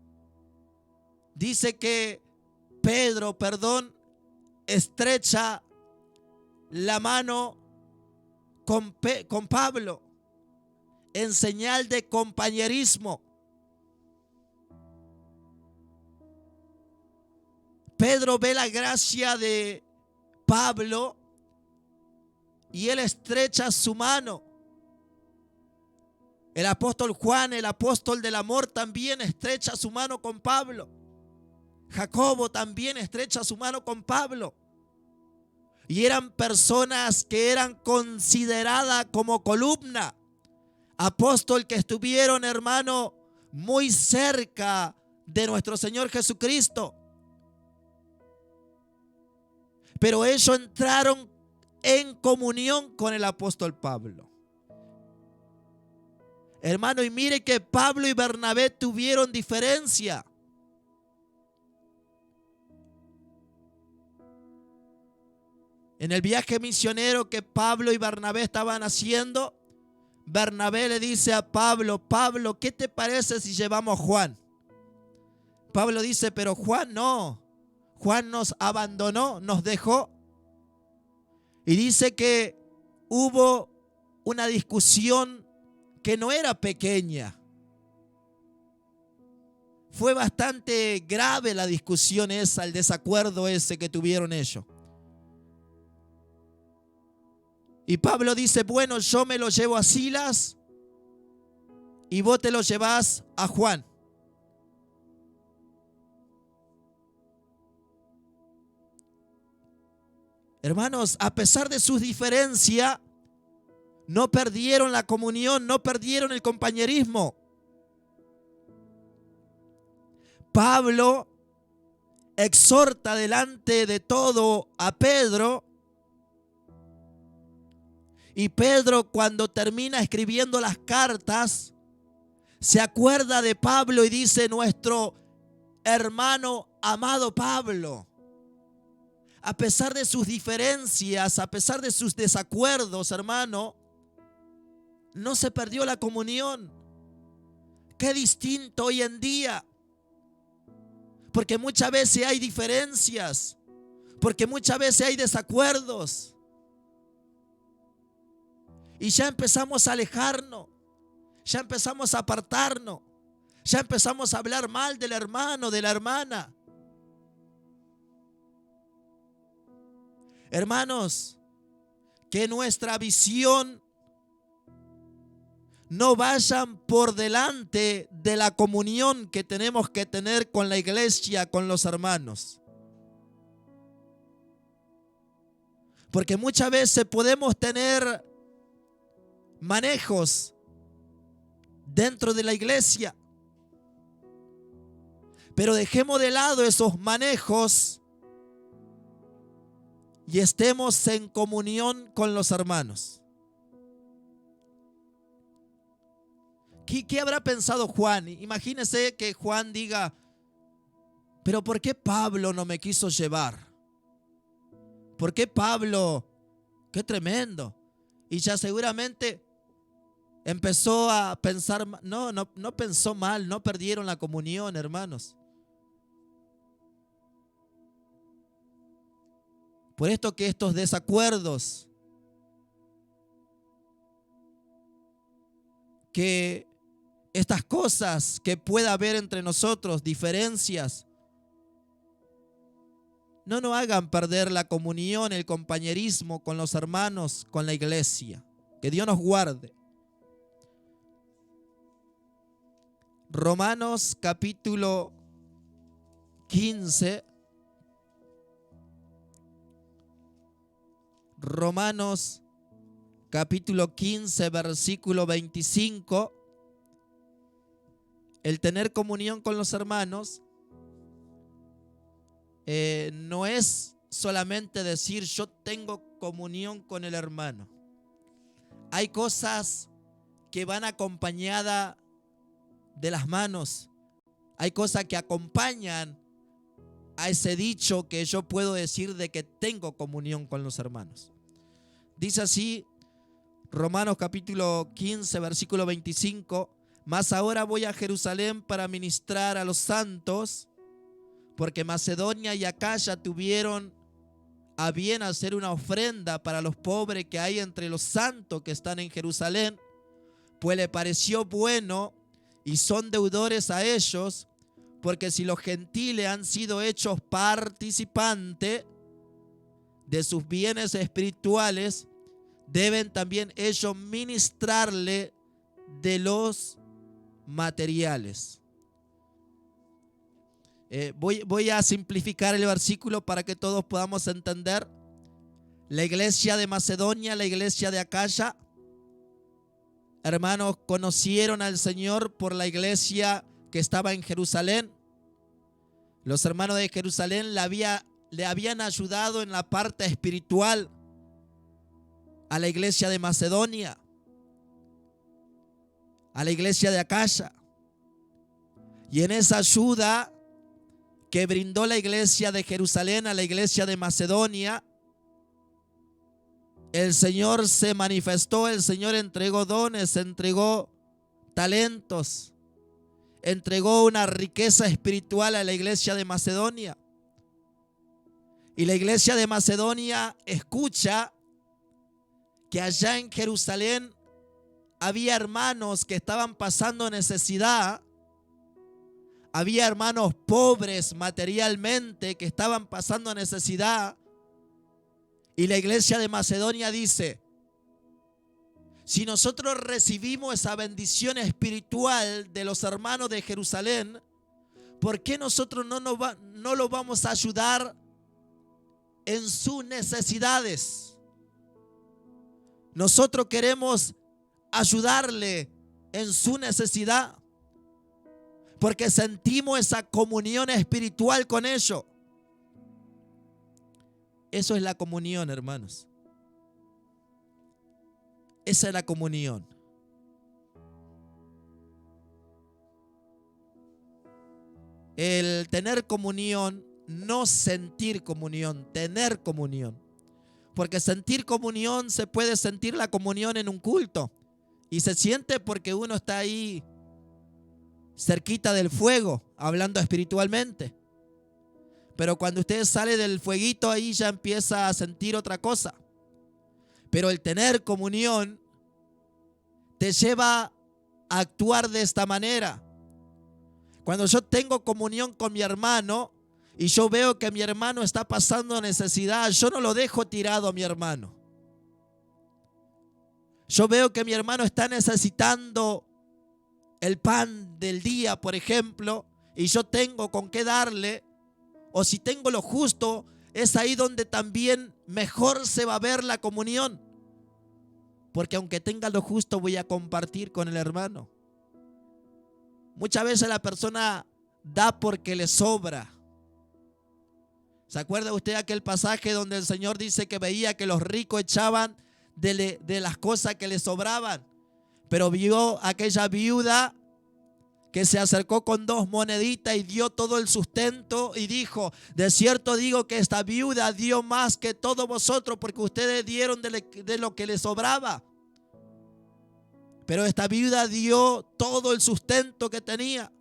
Speaker 1: dice que Pedro, estrecha la mano con Pablo en señal de compañerismo. Pedro ve la gracia de Pablo y él estrecha su mano. El apóstol Juan, el apóstol del amor, también estrecha su mano con Pablo. Jacobo también estrecha su mano con Pablo. Y eran personas que eran consideradas como columna. Apóstol que estuvieron, hermano, muy cerca de nuestro Señor Jesucristo. Pero ellos entraron en comunión con el apóstol Pablo. Hermano, y mire que Pablo y Bernabé tuvieron diferencia. En el viaje misionero que Pablo y Bernabé estaban haciendo, Bernabé le dice a Pablo: Pablo, ¿qué te parece si llevamos a Juan? Pablo dice: pero Juan no. Juan nos abandonó, nos dejó. Y dice que hubo una discusión que no era pequeña. Fue bastante grave la discusión esa, el desacuerdo ese que tuvieron ellos. Y Pablo dice: bueno, yo me lo llevo a Silas y vos te lo llevás a Juan. Hermanos, a pesar de sus diferencias, no perdieron la comunión, no perdieron el compañerismo. Pablo exhorta delante de todo a Pedro. Y Pedro, cuando termina escribiendo las cartas, se acuerda de Pablo y dice: nuestro hermano amado Pablo. A pesar de sus diferencias, a pesar de sus desacuerdos, hermano, no se perdió la comunión. Qué distinto hoy en día. Porque muchas veces hay diferencias. Porque muchas veces hay desacuerdos. Y ya empezamos a alejarnos. Ya empezamos a apartarnos. Ya empezamos a hablar mal del hermano, de la hermana. Hermanos, que nuestra visión no vayan por delante de la comunión que tenemos que tener con la iglesia, con los hermanos. Porque muchas veces podemos tener manejos dentro de la iglesia, pero dejemos de lado esos manejos y estemos en comunión con los hermanos. ¿Qué habrá pensado Juan? Imagínese que Juan diga: pero ¿por qué Pablo no me quiso llevar? ¿Por qué Pablo? ¡Qué tremendo! Y ya seguramente empezó a pensar, no pensó mal, no perdieron la comunión, hermanos. Por esto que estos desacuerdos, que estas cosas que pueda haber entre nosotros, diferencias, no nos hagan perder la comunión, el compañerismo con los hermanos, con la iglesia. Que Dios nos guarde. Romanos capítulo 15. Romanos capítulo 15, versículo 25. El tener comunión con los hermanos no es solamente decir yo tengo comunión con el hermano. Hay cosas que van acompañadas de las manos. Hay cosas que acompañan a ese dicho que yo puedo decir de que tengo comunión con los hermanos. Dice así, Romanos capítulo 15, versículo 25. Mas ahora voy a Jerusalén para ministrar a los santos, porque Macedonia y Acaya tuvieron a bien hacer una ofrenda para los pobres que hay entre los santos que están en Jerusalén, pues le pareció bueno y son deudores a ellos, porque si los gentiles han sido hechos participantes de sus bienes espirituales, deben también ellos ministrarle de los materiales. Voy a simplificar el versículo para que todos podamos entender. La iglesia de Macedonia, la iglesia de Acaya, hermanos, conocieron al Señor por la iglesia que estaba en Jerusalén. Los hermanos de Jerusalén le habían ayudado en la parte espiritual a la iglesia de Macedonia, a la iglesia de Acaya. Y en esa ayuda que brindó la iglesia de Jerusalén a la iglesia de Macedonia, el Señor se manifestó, el Señor entregó dones, entregó talentos, entregó una riqueza espiritual a la iglesia de Macedonia. Y la iglesia de Macedonia escucha que allá en Jerusalén había hermanos que estaban pasando necesidad, había hermanos pobres materialmente que estaban pasando necesidad. Y la iglesia de Macedonia dice, si nosotros recibimos esa bendición espiritual de los hermanos de Jerusalén, ¿por qué nosotros no los vamos a ayudar en sus necesidades? Nosotros queremos ayudarle en su necesidad porque sentimos esa comunión espiritual con ellos. Eso es la comunión, hermanos. Esa es la comunión. El tener comunión, no sentir comunión, tener comunión. Porque sentir comunión, se puede sentir la comunión en un culto. Y se siente porque uno está ahí cerquita del fuego, hablando espiritualmente. Pero cuando usted sale del fueguito, ahí ya empieza a sentir otra cosa. Pero el tener comunión te lleva a actuar de esta manera. Cuando yo tengo comunión con mi hermano y yo veo que mi hermano está pasando necesidad, yo no lo dejo tirado a mi hermano. Yo veo que mi hermano está necesitando el pan del día, por ejemplo, y yo tengo con qué darle, o si tengo lo justo, es ahí donde también mejor se va a ver la comunión. Porque aunque tenga lo justo, voy a compartir con el hermano. Muchas veces la persona da porque le sobra. ¿Se acuerda usted aquel pasaje donde el Señor dice que veía que los ricos echaban de las cosas que les sobraban? Pero vio aquella viuda que se acercó con 2 moneditas y dio todo el sustento y dijo, de cierto digo que esta viuda dio más que todos vosotros porque ustedes dieron de lo que les sobraba. Pero esta viuda dio todo el sustento que tenía.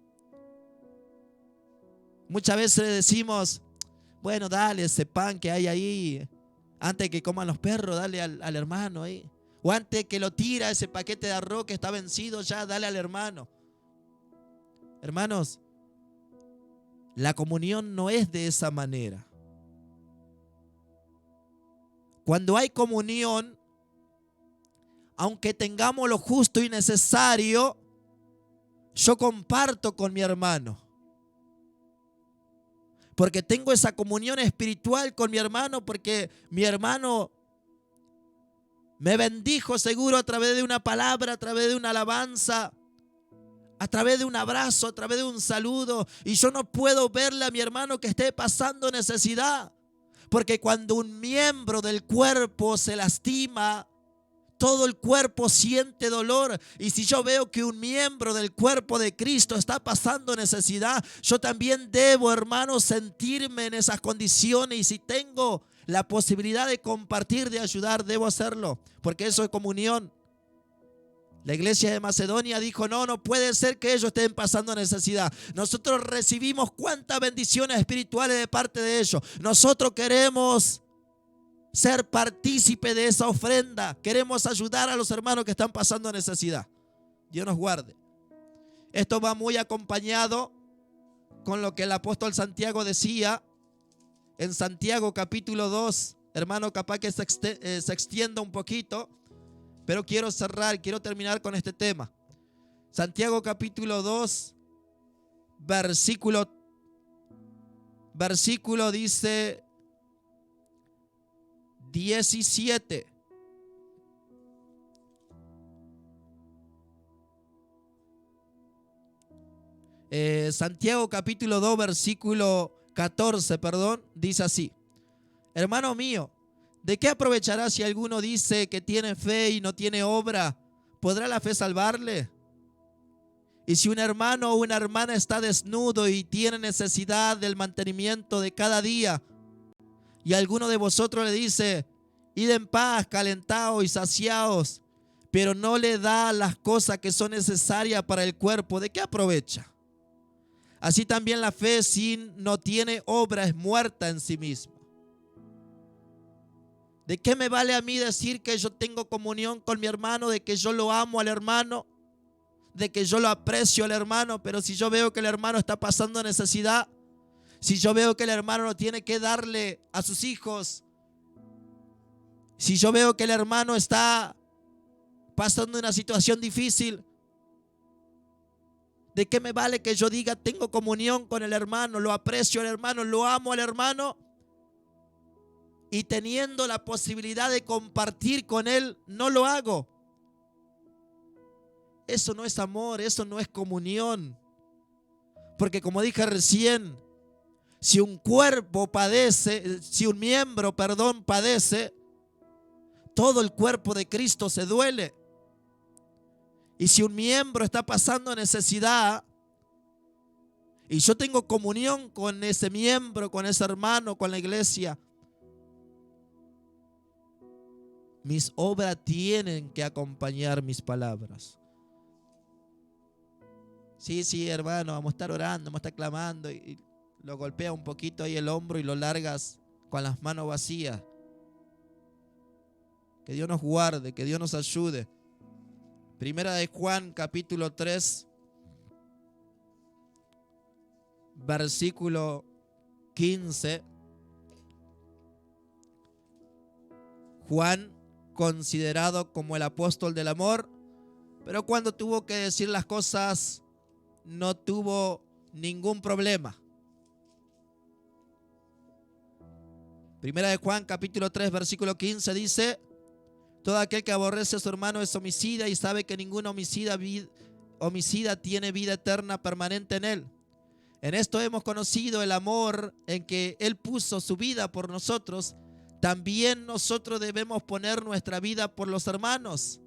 Speaker 1: Muchas veces le decimos, bueno, dale ese pan que hay ahí, antes de que coman los perros, dale al hermano ahí. O antes que lo tira ese paquete de arroz que está vencido, ya dale al hermano. Hermanos, la comunión no es de esa manera. Cuando hay comunión, aunque tengamos lo justo y necesario, yo comparto con mi hermano. Porque tengo esa comunión espiritual con mi hermano, porque mi hermano me bendijo seguro a través de una palabra, a través de una alabanza, a través de un abrazo, a través de un saludo. Y yo no puedo verle a mi hermano que esté pasando necesidad. Porque cuando un miembro del cuerpo se lastima, todo el cuerpo siente dolor. Y si yo veo que un miembro del cuerpo de Cristo está pasando necesidad, yo también debo, hermano, sentirme en esas condiciones. Y si tengo la posibilidad de compartir, de ayudar, debo hacerlo. Porque eso es comunión. La iglesia de Macedonia dijo, no puede ser que ellos estén pasando necesidad. Nosotros recibimos cuántas bendiciones espirituales de parte de ellos. Nosotros queremos ser partícipe de esa ofrenda. Queremos ayudar a los hermanos que están pasando necesidad. Dios nos guarde. Esto va muy acompañado con lo que el apóstol Santiago decía en Santiago capítulo 2. Hermano, capaz que se extienda un poquito, pero quiero terminar con este tema. Santiago capítulo 2, versículo dice 17. Santiago capítulo 2, versículo 14, dice así: hermano mío, ¿de qué aprovechará si alguno dice que tiene fe y no tiene obra? ¿Podrá la fe salvarle? Y si un hermano o una hermana está desnudo y tiene necesidad del mantenimiento de cada día, y alguno de vosotros le dice, id en paz, calentaos y saciaos, pero no le da las cosas que son necesarias para el cuerpo, ¿de qué aprovecha? Así también la fe, si no tiene obra, es muerta en sí misma. ¿De qué me vale a mí decir que yo tengo comunión con mi hermano, de que yo lo amo al hermano, de que yo lo aprecio al hermano, pero si yo veo que el hermano está pasando necesidad, si yo veo que el hermano no tiene que darle a sus hijos, si yo veo que el hermano está pasando una situación difícil, ¿de qué me vale que yo diga tengo comunión con el hermano, lo aprecio al hermano, lo amo al hermano, y teniendo la posibilidad de compartir con él, no lo hago? Eso no es amor, eso no es comunión. Porque como dije recién, si un miembro padece, todo el cuerpo de Cristo se duele. Y si un miembro está pasando necesidad y yo tengo comunión con ese miembro, con ese hermano, con la iglesia, mis obras tienen que acompañar mis palabras. Sí, hermano, vamos a estar orando, vamos a estar clamando, y lo golpea un poquito ahí el hombro y lo largas con las manos vacías. Que Dios nos guarde, que Dios nos ayude. Primera de Juan capítulo 3, versículo 15. Juan, considerado como el apóstol del amor, pero cuando tuvo que decir las cosas no tuvo ningún problema. Primera de Juan capítulo 3 versículo 15 dice: todo aquel que aborrece a su hermano es homicida, y sabe que ningún homicida tiene vida eterna permanente en él. En esto hemos conocido el amor, en que Él puso su vida por nosotros. También nosotros debemos poner nuestra vida por los hermanos.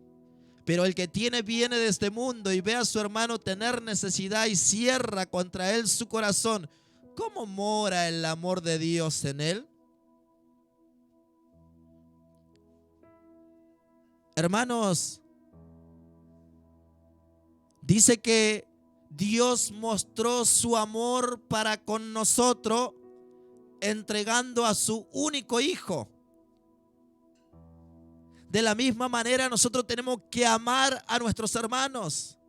Speaker 1: Pero el que viene de este mundo y ve a su hermano tener necesidad y cierra contra él su corazón, ¿cómo mora el amor de Dios en él? Hermanos, Dice que Dios mostró su amor para con nosotros entregando a su único hijo. De la misma manera nosotros tenemos que amar a nuestros hermanos.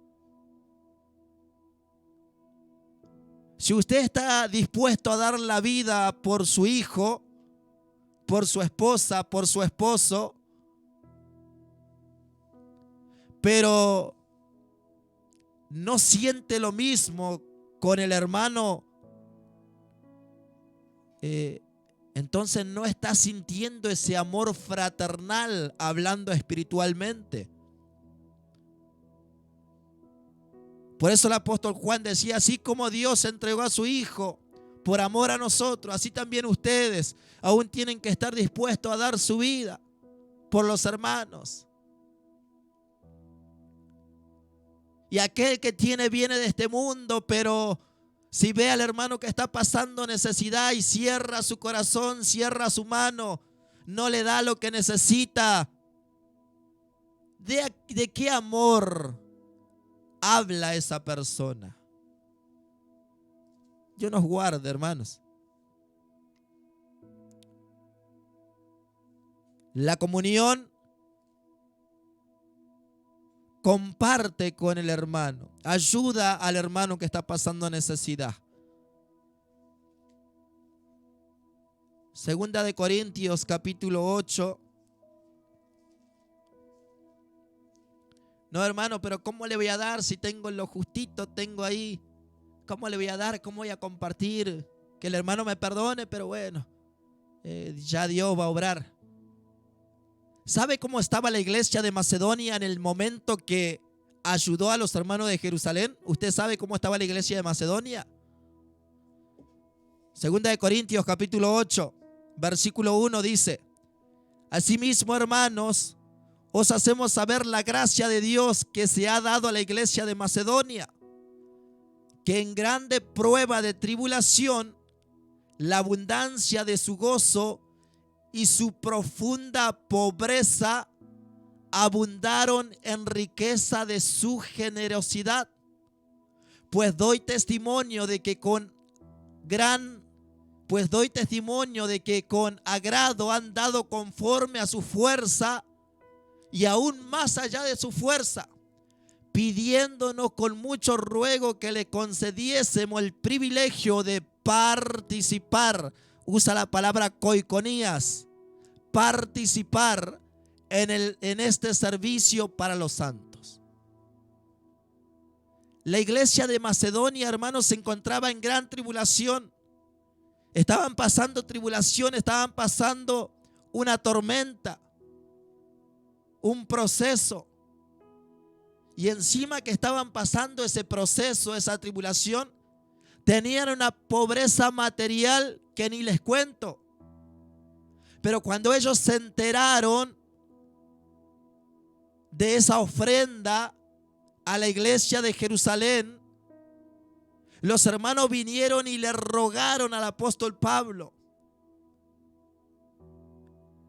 Speaker 1: Si usted está dispuesto a dar la vida por su hijo, por su esposa, por su esposo, pero no siente lo mismo con el hermano, entonces no está sintiendo ese amor fraternal, hablando espiritualmente. Por eso el apóstol Juan decía, así como Dios entregó a su Hijo por amor a nosotros, así también ustedes aún tienen que estar dispuestos a dar su vida por los hermanos. Y aquel que tiene viene de este mundo, pero si ve al hermano que está pasando necesidad y cierra su corazón, cierra su mano, no le da lo que necesita, ¿de qué amor habla esa persona? Dios nos guarde, hermanos. La comunión comparte con el hermano, ayuda al hermano que está pasando necesidad. Segunda de Corintios capítulo 8. No, hermano, pero ¿cómo le voy a dar si tengo lo justito, tengo ahí? ¿Cómo le voy a dar? ¿Cómo voy a compartir? Que el hermano me perdone, pero bueno, ya Dios va a obrar. ¿Sabe cómo estaba la iglesia de Macedonia en el momento que ayudó a los hermanos de Jerusalén? ¿Usted sabe cómo estaba la iglesia de Macedonia? Segunda de Corintios capítulo 8, versículo 1 dice: asimismo, hermanos, os hacemos saber la gracia de Dios que se ha dado a la iglesia de Macedonia, que en grande prueba de tribulación, la abundancia de su gozo y su profunda pobreza abundaron en riqueza de su generosidad. Pues doy testimonio de que con agrado han dado conforme a su fuerza y aún más allá de su fuerza, pidiéndonos con mucho ruego que le concediésemos el privilegio de participar. Usa la palabra koikonías, participar en este servicio para los santos. La iglesia de Macedonia, hermanos, se encontraba en gran tribulación. Estaban pasando tribulación, estaban pasando una tormenta, un proceso. Y encima que estaban pasando ese proceso, esa tribulación, tenían una pobreza material que ni les cuento. Pero cuando ellos se enteraron de esa ofrenda a la iglesia de Jerusalén, los hermanos vinieron y le rogaron al apóstol Pablo: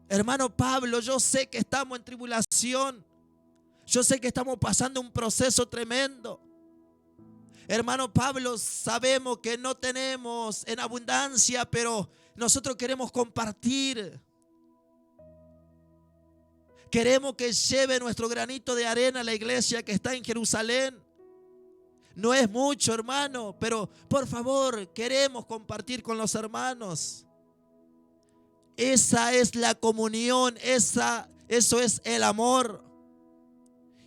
Speaker 1: hermano Pablo, yo sé que estamos en tribulación, yo sé que estamos pasando un proceso tremendo. Hermano Pablo, sabemos que no tenemos en abundancia, pero nosotros queremos compartir. Queremos que lleve nuestro granito de arena a la iglesia que está en Jerusalén. No es mucho, hermano, pero por favor, queremos compartir con los hermanos. Esa es la comunión, eso es el amor.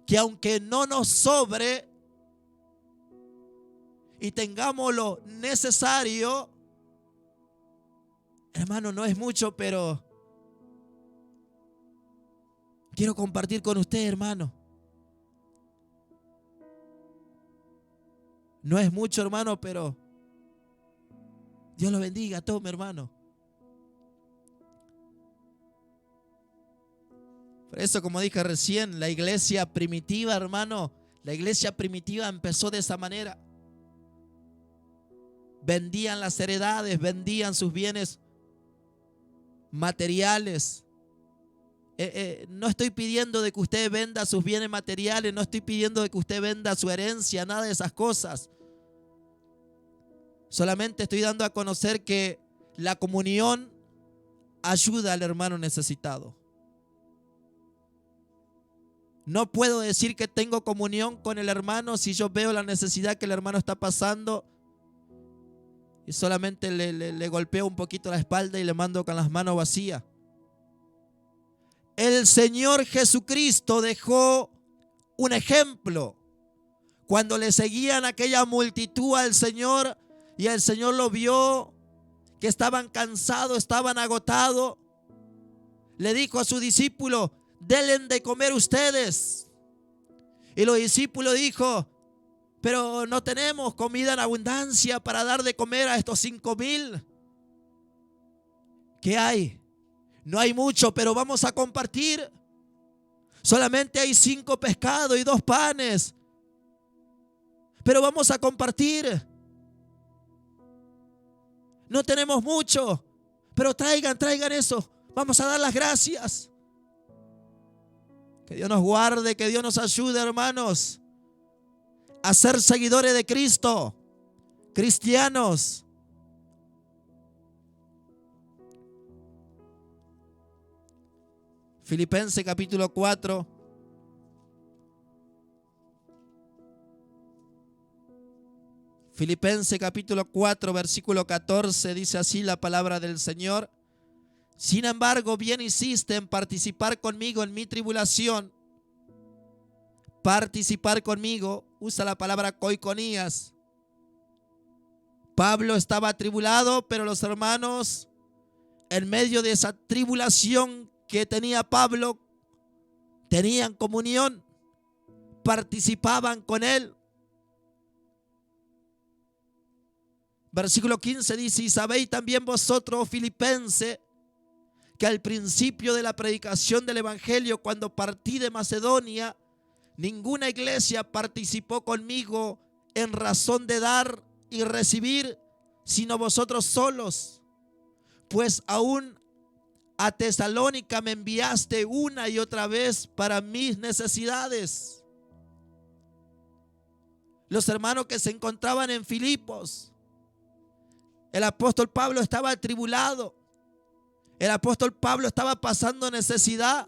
Speaker 1: Que aunque no nos sobre y tengamos lo necesario, hermano, no es mucho, pero quiero compartir con usted, hermano. No es mucho, hermano, pero Dios lo bendiga. Tome, hermano. Por eso, como dije recién, la iglesia primitiva, hermano, la iglesia primitiva empezó de esa manera. Vendían las heredades, vendían sus bienes materiales. No estoy pidiendo de que usted venda sus bienes materiales, no estoy pidiendo de que usted venda su herencia, nada de esas cosas. Solamente estoy dando a conocer que la comunión ayuda al hermano necesitado. No puedo decir que tengo comunión con el hermano si yo veo la necesidad que el hermano está pasando y solamente le golpeo un poquito la espalda y le mando con las manos vacías. El Señor Jesucristo dejó un ejemplo cuando le seguían aquella multitud al Señor y el Señor lo vio que estaban cansados, estaban agotados. Le dijo a sus discípulos: denle de comer ustedes. Y los discípulos dijo: pero no tenemos comida en abundancia para dar de comer a estos 5,000. ¿Qué hay? No hay mucho, pero vamos a compartir. Solamente hay 5 pescados y 2 panes, pero vamos a compartir. No tenemos mucho, pero traigan eso. Vamos a dar las gracias. Que Dios nos guarde, que Dios nos ayude, hermanos, a ser seguidores de Cristo, cristianos. Filipenses capítulo 4. Filipenses capítulo 4, versículo 14, dice así la palabra del Señor: sin embargo, bien hiciste en participar conmigo en mi tribulación. Participar conmigo, usa la palabra koikonías. Pablo estaba atribulado, pero los hermanos, en medio de esa tribulación que tenía Pablo, tenían comunión, participaban con él. Versículo 15 dice: y sabéis también vosotros, filipenses, que al principio de la predicación del evangelio, cuando partí de Macedonia, ninguna iglesia participó conmigo en razón de dar y recibir, sino vosotros solos. Pues aún a Tesalónica me enviaste una y otra vez para mis necesidades. Los hermanos que se encontraban en Filipos, el apóstol Pablo estaba atribulado. El apóstol Pablo estaba pasando necesidad.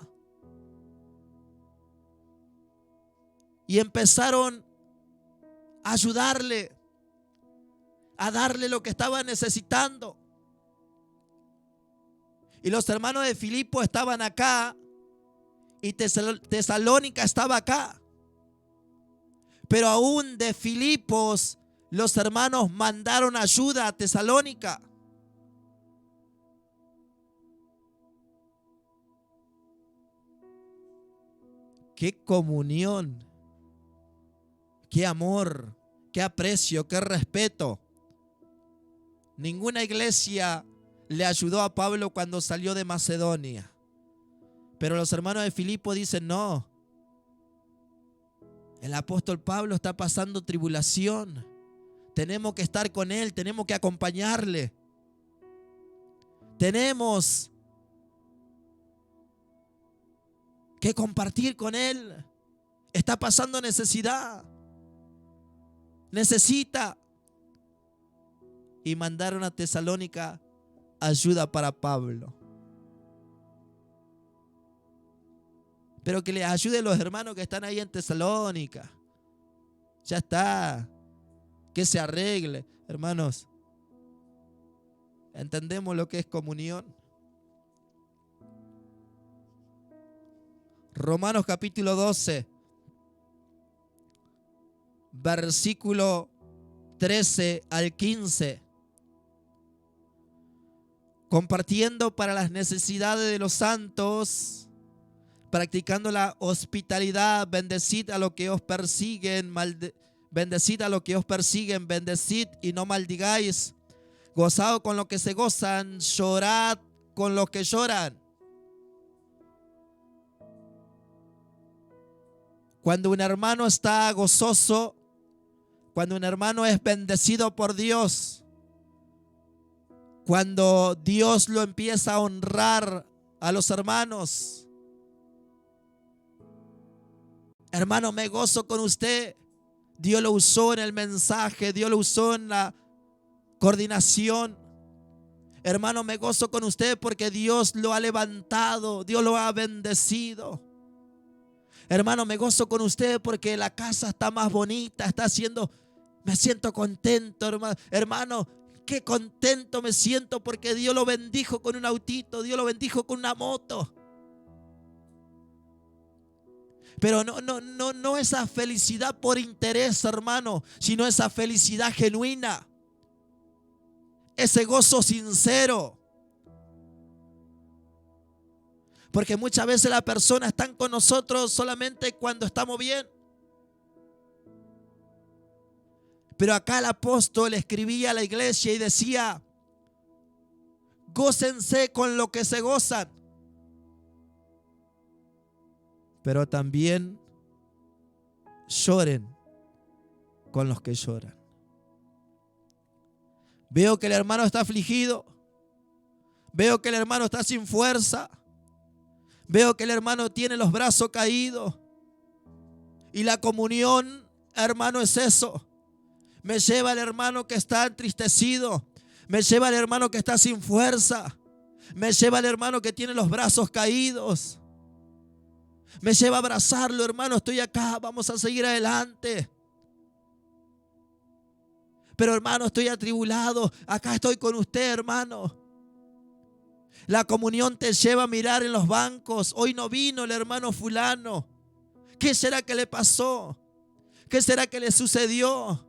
Speaker 1: Y empezaron a ayudarle, a darle lo que estaba necesitando. Y los hermanos de Filipo estaban acá y Tesalónica estaba acá. Pero aún de Filipos los hermanos mandaron ayuda a Tesalónica. Qué comunión, qué amor, qué aprecio, qué respeto. Ninguna iglesia le ayudó a Pablo cuando salió de Macedonia. Pero los hermanos de Filipo dicen: no, el apóstol Pablo está pasando tribulación. Tenemos que estar con él, tenemos que acompañarle. Tenemos que compartir con él. Está pasando necesidad. Necesita. Y mandaron a Tesalónica ayuda para Pablo. Pero que les ayuden los hermanos que están ahí en Tesalónica. Ya está. Que se arregle. Hermanos, ¿entendemos lo que es comunión? Romanos capítulo 12, versículo 13 al 15. Compartiendo para las necesidades de los santos, practicando la hospitalidad, bendecid a los que os persiguen, bendecid a los que os persiguen, bendecid y no maldigáis. Gozad con los que se gozan, llorad con los que lloran. Cuando un hermano está gozoso, cuando un hermano es bendecido por Dios, cuando Dios lo empieza a honrar a los hermanos, Hermano, me gozo con usted. Dios lo usó en el mensaje, Dios lo usó en la coordinación. Hermano, me gozo con usted porque Dios lo ha levantado, Dios lo ha bendecido. Hermano, me gozo con usted porque la casa está más bonita, me siento contento, hermano. Hermano, qué contento me siento porque Dios lo bendijo con un autito, Dios lo bendijo con una moto. Pero no esa felicidad por interés, hermano, sino esa felicidad genuina. Ese gozo sincero. Porque muchas veces las personas están con nosotros solamente cuando estamos bien. Pero acá el apóstol escribía a la iglesia y decía: gócense con lo que se gozan, pero también lloren con los que lloran. Veo que el hermano está afligido. Veo que el hermano está sin fuerza. Veo que el hermano tiene los brazos caídos. Y la comunión, hermano, es eso. Me lleva al hermano que está entristecido. Me lleva al hermano que está sin fuerza. Me lleva al hermano que tiene los brazos caídos. Me lleva a abrazarlo, hermano. Estoy acá, vamos a seguir adelante. Pero hermano, estoy atribulado. Acá estoy con usted, hermano. La comunión te lleva a mirar en los bancos. Hoy no vino el hermano fulano. ¿Qué será que le pasó? ¿Qué será que le sucedió?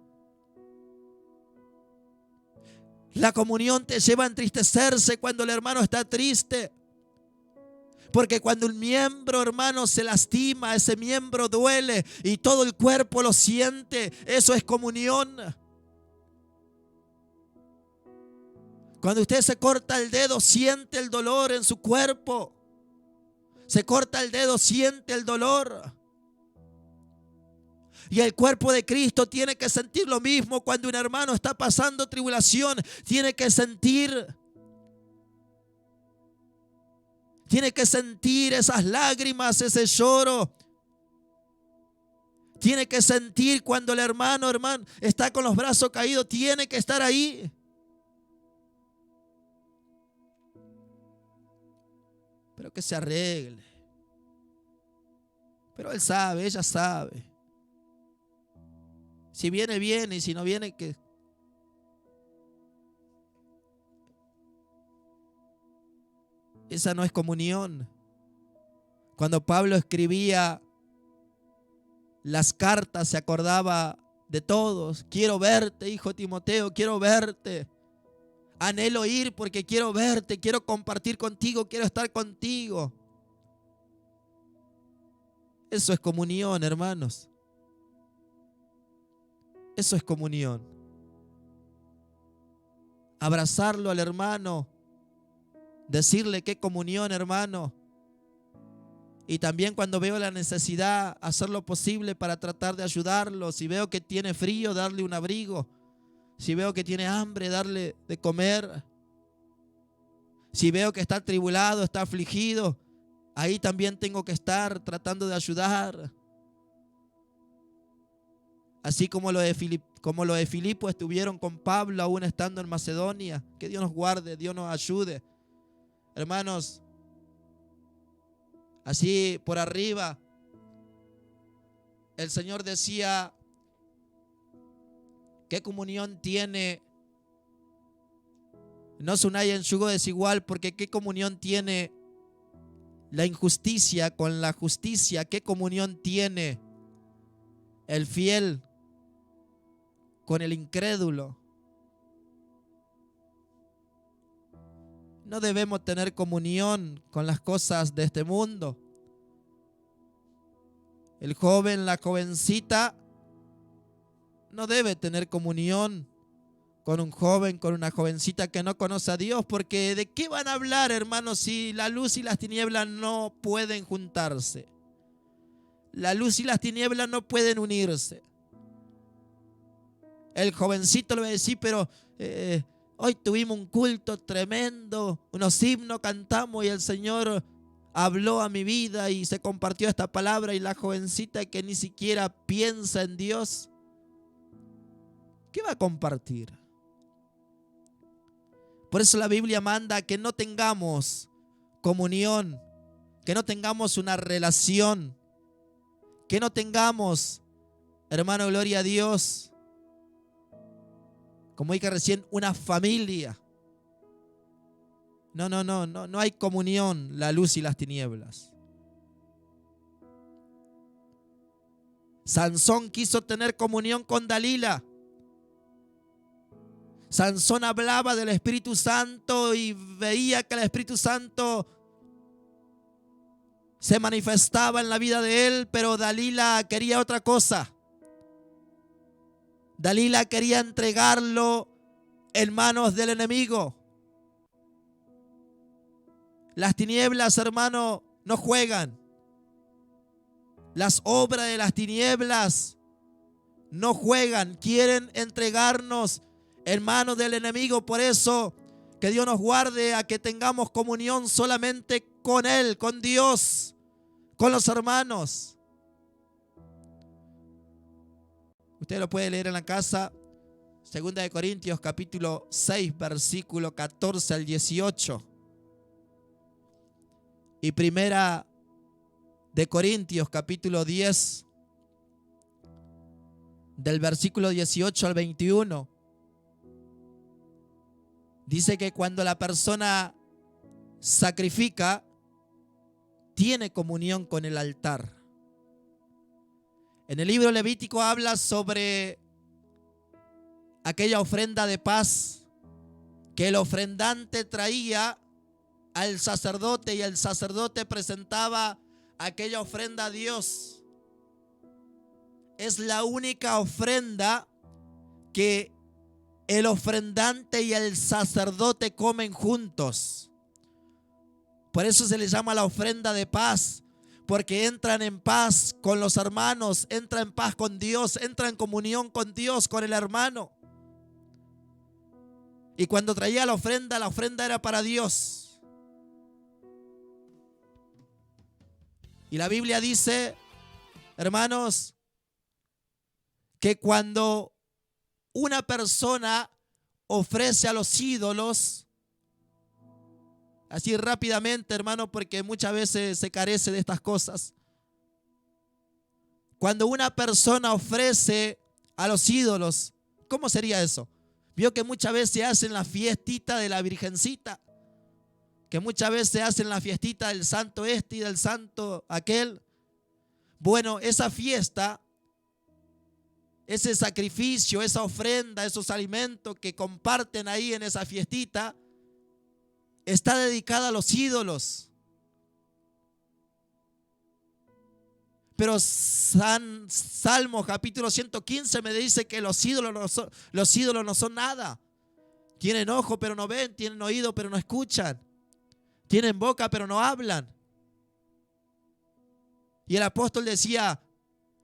Speaker 1: La comunión te lleva a entristecerse cuando el hermano está triste. Porque cuando un miembro, hermano, se lastima, ese miembro duele y todo el cuerpo lo siente. Eso es comunión. Cuando usted se corta el dedo, siente el dolor en su cuerpo. Se corta el dedo, siente el dolor. Y el cuerpo de Cristo tiene que sentir lo mismo cuando un hermano está pasando tribulación. Tiene que sentir esas lágrimas, ese lloro. Tiene que sentir cuando el hermano, está con los brazos caídos. Tiene que estar ahí. Pero que se arregle. Pero él sabe, ella sabe. Si viene, viene, y si no viene, que... Esa no es comunión. Cuando Pablo escribía las cartas, se acordaba de todos. Quiero verte, hijo Timoteo, quiero verte. Anhelo ir porque quiero verte, quiero compartir contigo, quiero estar contigo. Eso es comunión, hermanos. Eso es comunión. Abrazarlo al hermano. Decirle qué comunión, hermano. Y también cuando veo la necesidad, hacer lo posible para tratar de ayudarlo. Si veo que tiene frío, darle un abrigo. Si veo que tiene hambre, darle de comer. Si veo que está atribulado, está afligido, ahí también tengo que estar tratando de ayudar. Así como los de Filipo estuvieron con Pablo aún estando en Macedonia. Que Dios nos guarde, Dios nos ayude. Hermanos, así por arriba, el Señor decía: ¿qué comunión tiene? No os unáis en yugo desigual, porque ¿qué comunión tiene la injusticia con la justicia? ¿Qué comunión tiene el fiel con el incrédulo? No debemos tener comunión con las cosas de este mundo. El joven, la jovencita, no debe tener comunión con un joven, con una jovencita que no conoce a Dios, porque ¿de qué van a hablar, hermanos, si la luz y las tinieblas no pueden juntarse? La luz y las tinieblas no pueden unirse. El jovencito le va a decir: pero hoy tuvimos un culto tremendo, unos himnos cantamos y el Señor habló a mi vida y se compartió esta palabra, y la jovencita que ni siquiera piensa en Dios, ¿qué va a compartir? Por eso la Biblia manda que no tengamos comunión, que no tengamos una relación, que no tengamos, hermano, gloria a Dios, como dije recién, una familia. No hay comunión, la luz y las tinieblas. Sansón quiso tener comunión con Dalila. Sansón hablaba del Espíritu Santo y veía que el Espíritu Santo se manifestaba en la vida de él, pero Dalila quería otra cosa. Dalila quería entregarlo en manos del enemigo. Las tinieblas, hermano, no juegan. Las obras de las tinieblas no juegan. Quieren entregarnos en manos del enemigo. Por eso, que Dios nos guarde a que tengamos comunión solamente con Él, con Dios, con los hermanos. Usted lo puede leer en la casa. 2 de Corintios capítulo 6, versículo 14 al 18. Y 1 de Corintios capítulo 10, del versículo 18 al 21. Dice que cuando la persona sacrifica, tiene comunión con el altar. En el libro Levítico habla sobre aquella ofrenda de paz que el ofrendante traía al sacerdote, y el sacerdote presentaba aquella ofrenda a Dios. Es la única ofrenda que el ofrendante y el sacerdote comen juntos. Por eso se le llama la ofrenda de paz, porque entran en paz con los hermanos, entran en paz con Dios, entran en comunión con Dios, con el hermano. Y cuando traía la ofrenda era para Dios. Y la Biblia dice, hermanos, que cuando una persona ofrece a los ídolos, así rápidamente, hermano, porque muchas veces se carece de estas cosas. Cuando una persona ofrece a los ídolos, ¿cómo sería eso? Vio que muchas veces hacen la fiestita de la Virgencita, que muchas veces hacen la fiestita del santo este y del santo aquel. Bueno, esa fiesta, ese sacrificio, esa ofrenda, esos alimentos que comparten ahí en esa fiestita, está dedicada a los ídolos. Pero Salmo capítulo 115 me dice que los ídolos no son nada. Tienen ojo pero no ven, tienen oído pero no escuchan, tienen boca pero no hablan. Y el apóstol decía,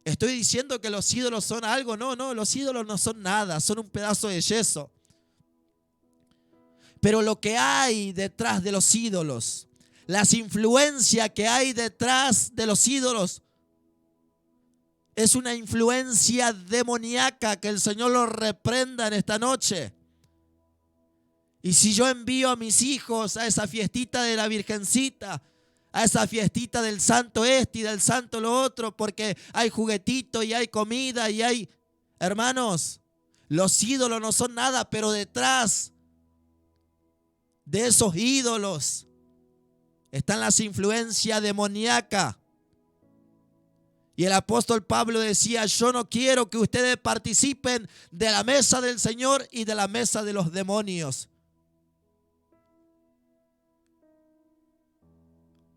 Speaker 1: estoy diciendo que los ídolos son algo. No, los ídolos no son nada, son un pedazo de yeso. Pero lo que hay detrás de los ídolos, las influencias que hay detrás de los ídolos, es una influencia demoníaca, que el Señor lo reprenda en esta noche. Y si yo envío a mis hijos a esa fiestita de la Virgencita, a esa fiestita del santo este y del santo lo otro, porque hay juguetito y hay comida y hay... Hermanos, los ídolos no son nada, pero detrás de esos ídolos están las influencias demoníacas. Y el apóstol Pablo decía, yo no quiero que ustedes participen de la mesa del Señor y de la mesa de los demonios.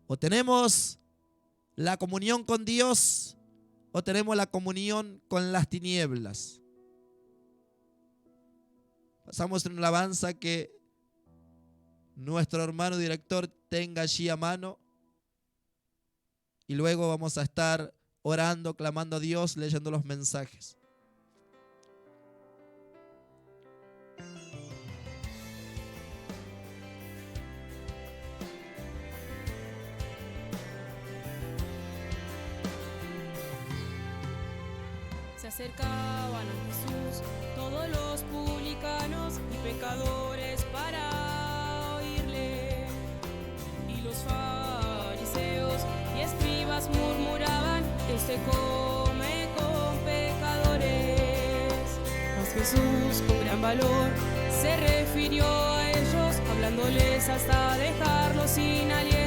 Speaker 1: O tenemos la comunión con Dios o tenemos la comunión con las tinieblas. Pasamos en una alabanza que nuestro hermano director tenga allí a mano. Y luego vamos a estar orando, clamando a Dios, leyendo los mensajes.
Speaker 2: acercaban a Jesús todos los publicanos y pecadores para oírle. Y los fariseos y escribas murmuraban: este come con pecadores. Mas Jesús, con gran valor, se refirió a ellos, hablándoles hasta dejarlos sin aliento.